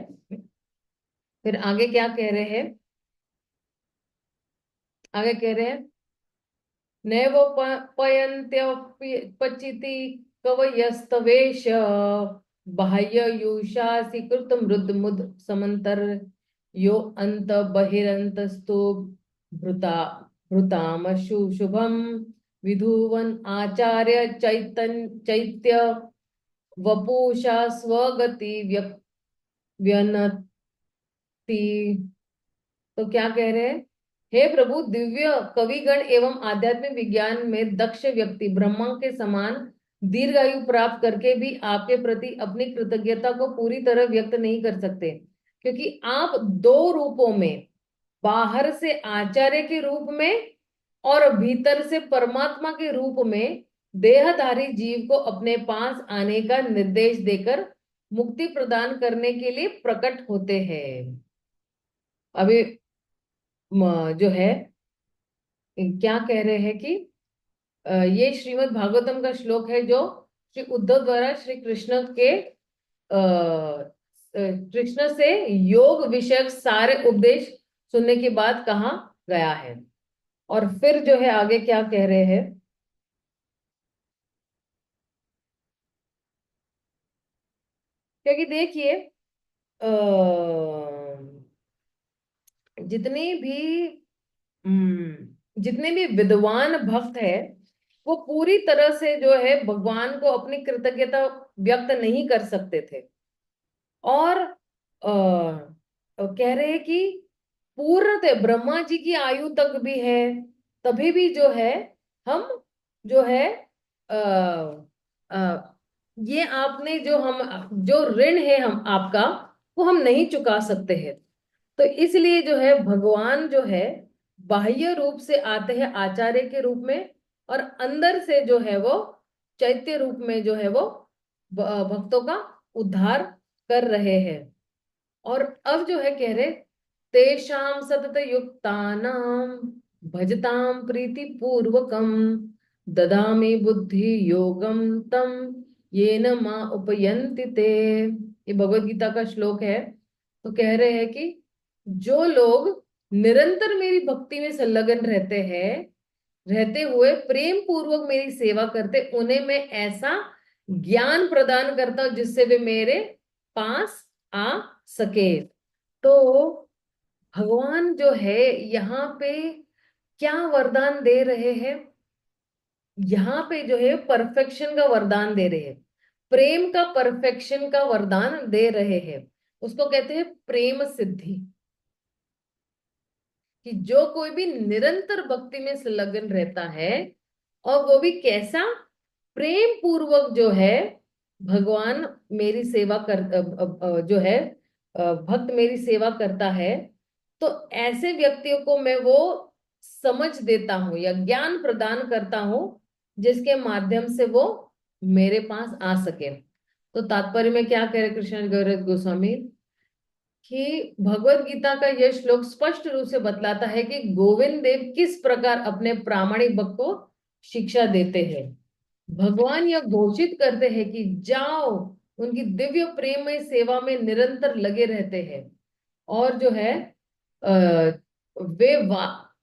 फिर आगे क्या कह रहे हैं? आगे कह रहे हैं, नैव पयन्त्यपचिति कवयस्तवेश बाह्ययूषासि कृत मृद मुद समंतर यो अंत बहिरंतस्तु भृता भृतामशु शुभम विधुवन आचार्य चैत्य वपुषा स्वगति व्यनति। तो क्या कह रहे हैं? हे प्रभु, दिव्य कविगण एवं आध्यात्मिक विज्ञान में दक्ष व्यक्ति ब्रह्मा के समान दीर्घायु प्राप्त करके भी आपके प्रति अपनी कृतज्ञता को पूरी तरह व्यक्त नहीं कर सकते, क्योंकि आप दो रूपों में, बाहर से आचार्य के रूप में और भीतर से परमात्मा के रूप में देहधारी जीव को अपने पास आने का निर्देश देकर मुक्ति प्रदान करने के लिए प्रकट होते हैं। अभी जो है क्या कह रहे हैं कि ये श्रीमद् भागवतम का श्लोक है जो श्री उद्धव द्वारा श्री कृष्ण के कृष्ण से योग विषयक सारे उपदेश सुनने के बाद कहा गया है। और फिर जो है आगे क्या कह रहे हैं? क्योंकि देखिए, जितने भी जितने भी विद्वान भक्त है, वो पूरी तरह से जो है भगवान को अपनी कृतज्ञता व्यक्त नहीं कर सकते थे। और कह रहे हैं कि पूर्णतः ब्रह्मा जी की आयु तक भी है, तभी भी जो है हम जो है ये आपने जो ऋण है हम आपका, वो हम नहीं चुका सकते हैं। तो इसलिए जो है भगवान जो है बाह्य रूप से आते हैं आचार्य के रूप में, और अंदर से जो है वो चैत्य रूप में जो है वो भक्तों का उद्धार कर रहे हैं। और अब जो है कह रहे, तेषाम सतत युक्तानाम भजताम प्रीति पूर्वकम ददामि बुद्धि योगम तम येन मा उपयन्ति ते। ये भगवत गीता का श्लोक है। तो कह रहे हैं कि जो लोग निरंतर मेरी भक्ति में संलग्न रहते हैं, रहते हुए प्रेम पूर्वक मेरी सेवा करते, उन्हें मैं ऐसा ज्ञान प्रदान करता हूं जिससे वे मेरे पास आ सके। तो भगवान जो है यहाँ पे क्या वरदान दे रहे हैं? यहाँ पे जो है परफेक्शन का वरदान दे रहे हैं, प्रेम का परफेक्शन का वरदान दे रहे हैं। उसको कहते हैं प्रेम सिद्धि। कि जो कोई भी निरंतर भक्ति में संलग्न रहता है, और वो भी कैसा? प्रेम पूर्वक जो है भगवान मेरी सेवा कर जो है भक्त मेरी सेवा करता है, तो ऐसे व्यक्तियों को मैं वो समझ देता हूं या ज्ञान प्रदान करता हूं जिसके माध्यम से वो मेरे पास आ सके। तो तात्पर्य में क्या कह रहे कृष्ण गोस्वामी कि भगवत गीता का यह श्लोक स्पष्ट रूप से बतलाता है कि गोविंद देव किस प्रकार अपने प्रामाणिक भक्त को शिक्षा देते हैं। भगवान यह घोषित करते हैं कि जाओ, उनकी दिव्य प्रेममय सेवा में निरंतर लगे रहते हैं। और जो है आ, वे वा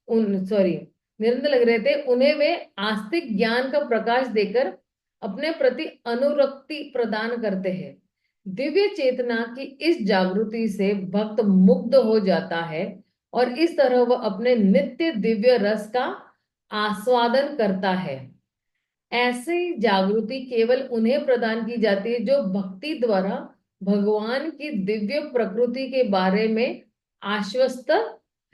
उन सॉरी निरंतर लगे रहते हैं, उन्हें वे आस्तिक ज्ञान का प्रकाश देकर अपने प्रति अनुरक्ति प्रदान करते हैं। दिव्य चेतना की इस जागृति से भक्त मुग्ध हो जाता है और इस तरह वह अपने नित्य दिव्य रस का आस्वादन करता है। ऐसी जागृति केवल उन्हें प्रदान की जाती है जो भक्ति द्वारा भगवान की दिव्य प्रकृति के बारे में आश्वस्त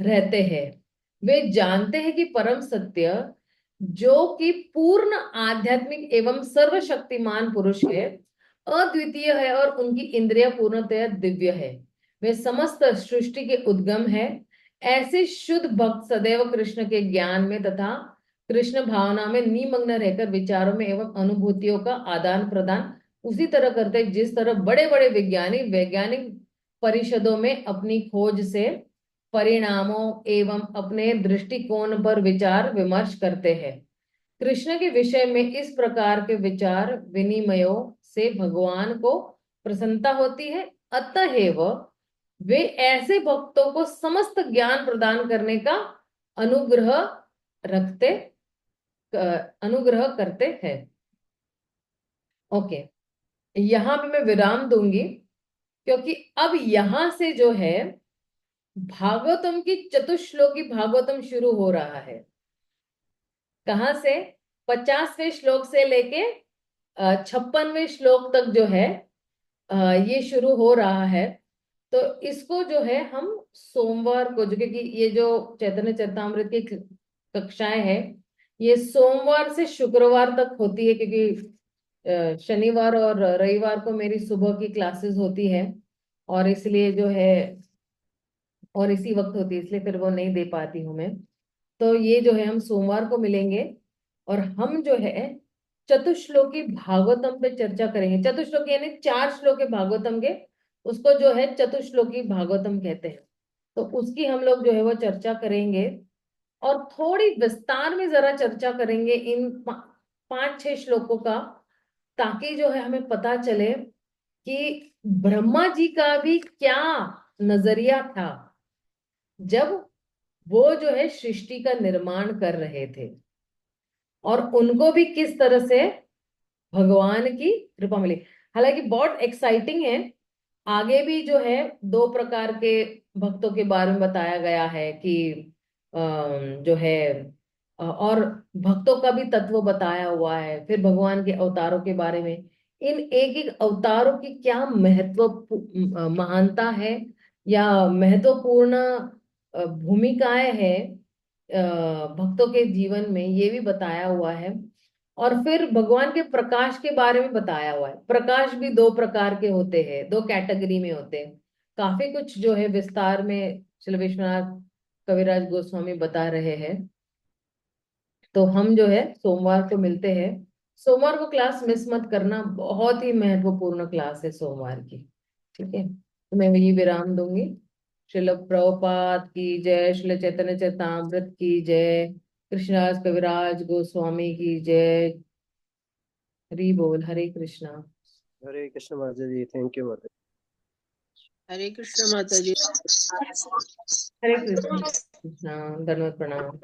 रहते हैं। वे जानते हैं कि परम सत्य, जो कि पूर्ण आध्यात्मिक एवं सर्वशक्तिमान पुरुष है, अद्वितीय है और उनकी इंद्रिया पूर्णतया दिव्य है। वे समस्त सृष्टि के उद्गम है। ऐसे शुद्ध भक्त सदैव कृष्ण के ज्ञान में तथा कृष्ण भावना में निमग्न रहकर विचारों में एवं अनुभूतियों का आदान प्रदान उसी तरह करते हैं जिस तरह बड़े बड़े वैज्ञानिक परिषदों में अपनी खोज से परिणामों एवं अपने दृष्टिकोण पर विचार विमर्श करते हैं। कृष्ण के विषय में इस प्रकार के विचार विनिमयों से भगवान को प्रसन्नता होती है। अतएव वे ऐसे भक्तों को समस्त ज्ञान प्रदान करने का अनुग्रह रखते अनुग्रह करते हैं। ओके, यहां पे मैं विराम दूंगी, क्योंकि अब यहां से जो है भागवतम की चतुश्लोकी भागवतम शुरू हो रहा है। कहां से? 50वें श्लोक से लेके 56वें श्लोक तक जो है ये शुरू हो रहा है। तो इसको जो है हम सोमवार को, जो क्योंकि ये जो चैतन्य चरितामृत की कक्षाएं हैं, ये सोमवार से शुक्रवार तक होती है, क्योंकि शनिवार और रविवार को मेरी सुबह की क्लासेस होती है और इसलिए जो है और इसी वक्त होती है, इसलिए फिर वो नहीं दे पाती हूँ मैं। तो ये जो है हम सोमवार को मिलेंगे और हम जो है चतुश्लोकी भागवतम पे चर्चा करेंगे। चतुश्लोकी यानी 4 श्लोक है भागवतम के, उसको जो है चतुश्लोकी भागवतम कहते हैं। तो उसकी हम लोग जो है वो चर्चा करेंगे और थोड़ी विस्तार में जरा चर्चा करेंगे इन 5-6 श्लोकों का, ताकि जो है हमें पता चले कि ब्रह्मा जी का भी क्या नजरिया था जब वो जो है सृष्टि का निर्माण कर रहे थे, और उनको भी किस तरह से भगवान की कृपा मिली। हालांकि बहुत एक्साइटिंग है। आगे भी जो है 2 प्रकार के भक्तों के बारे में बताया गया है कि जो है और भक्तों का भी तत्व बताया हुआ है, फिर भगवान के अवतारों के बारे में, इन एक एक अवतारों की क्या महानता है या महत्वपूर्ण भूमिकाएं हैं भक्तों के जीवन में, ये भी बताया हुआ है। और फिर भगवान के प्रकाश के बारे में बताया हुआ है। प्रकाश भी 2 प्रकार के होते हैं, 2 कैटेगरी में होते हैं। काफी कुछ जो है विस्तार में श्री विश्वनाथ कविराज गोस्वामी बता रहे हैं। तो हम जो है सोमवार को मिलते हैं। सोमवार को क्लास मिस मत करना, बहुत ही महत्वपूर्ण क्लास है सोमवार की। ठीक है, तो मैं वही विराम दूंगी। श्रील प्रभुपाद की जय, श्रील चैतन्य चरितामृत की जय, कृष्णदास कविराज गोस्वामी की जय। हरि बोल, हरे कृष्णा। हरे कृष्ण माता जी, थैंक यू माता। हरे कृष्ण माता जी। हरे कृष्ण कृष्णा, धन्यवाद, प्रणाम।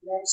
Yes.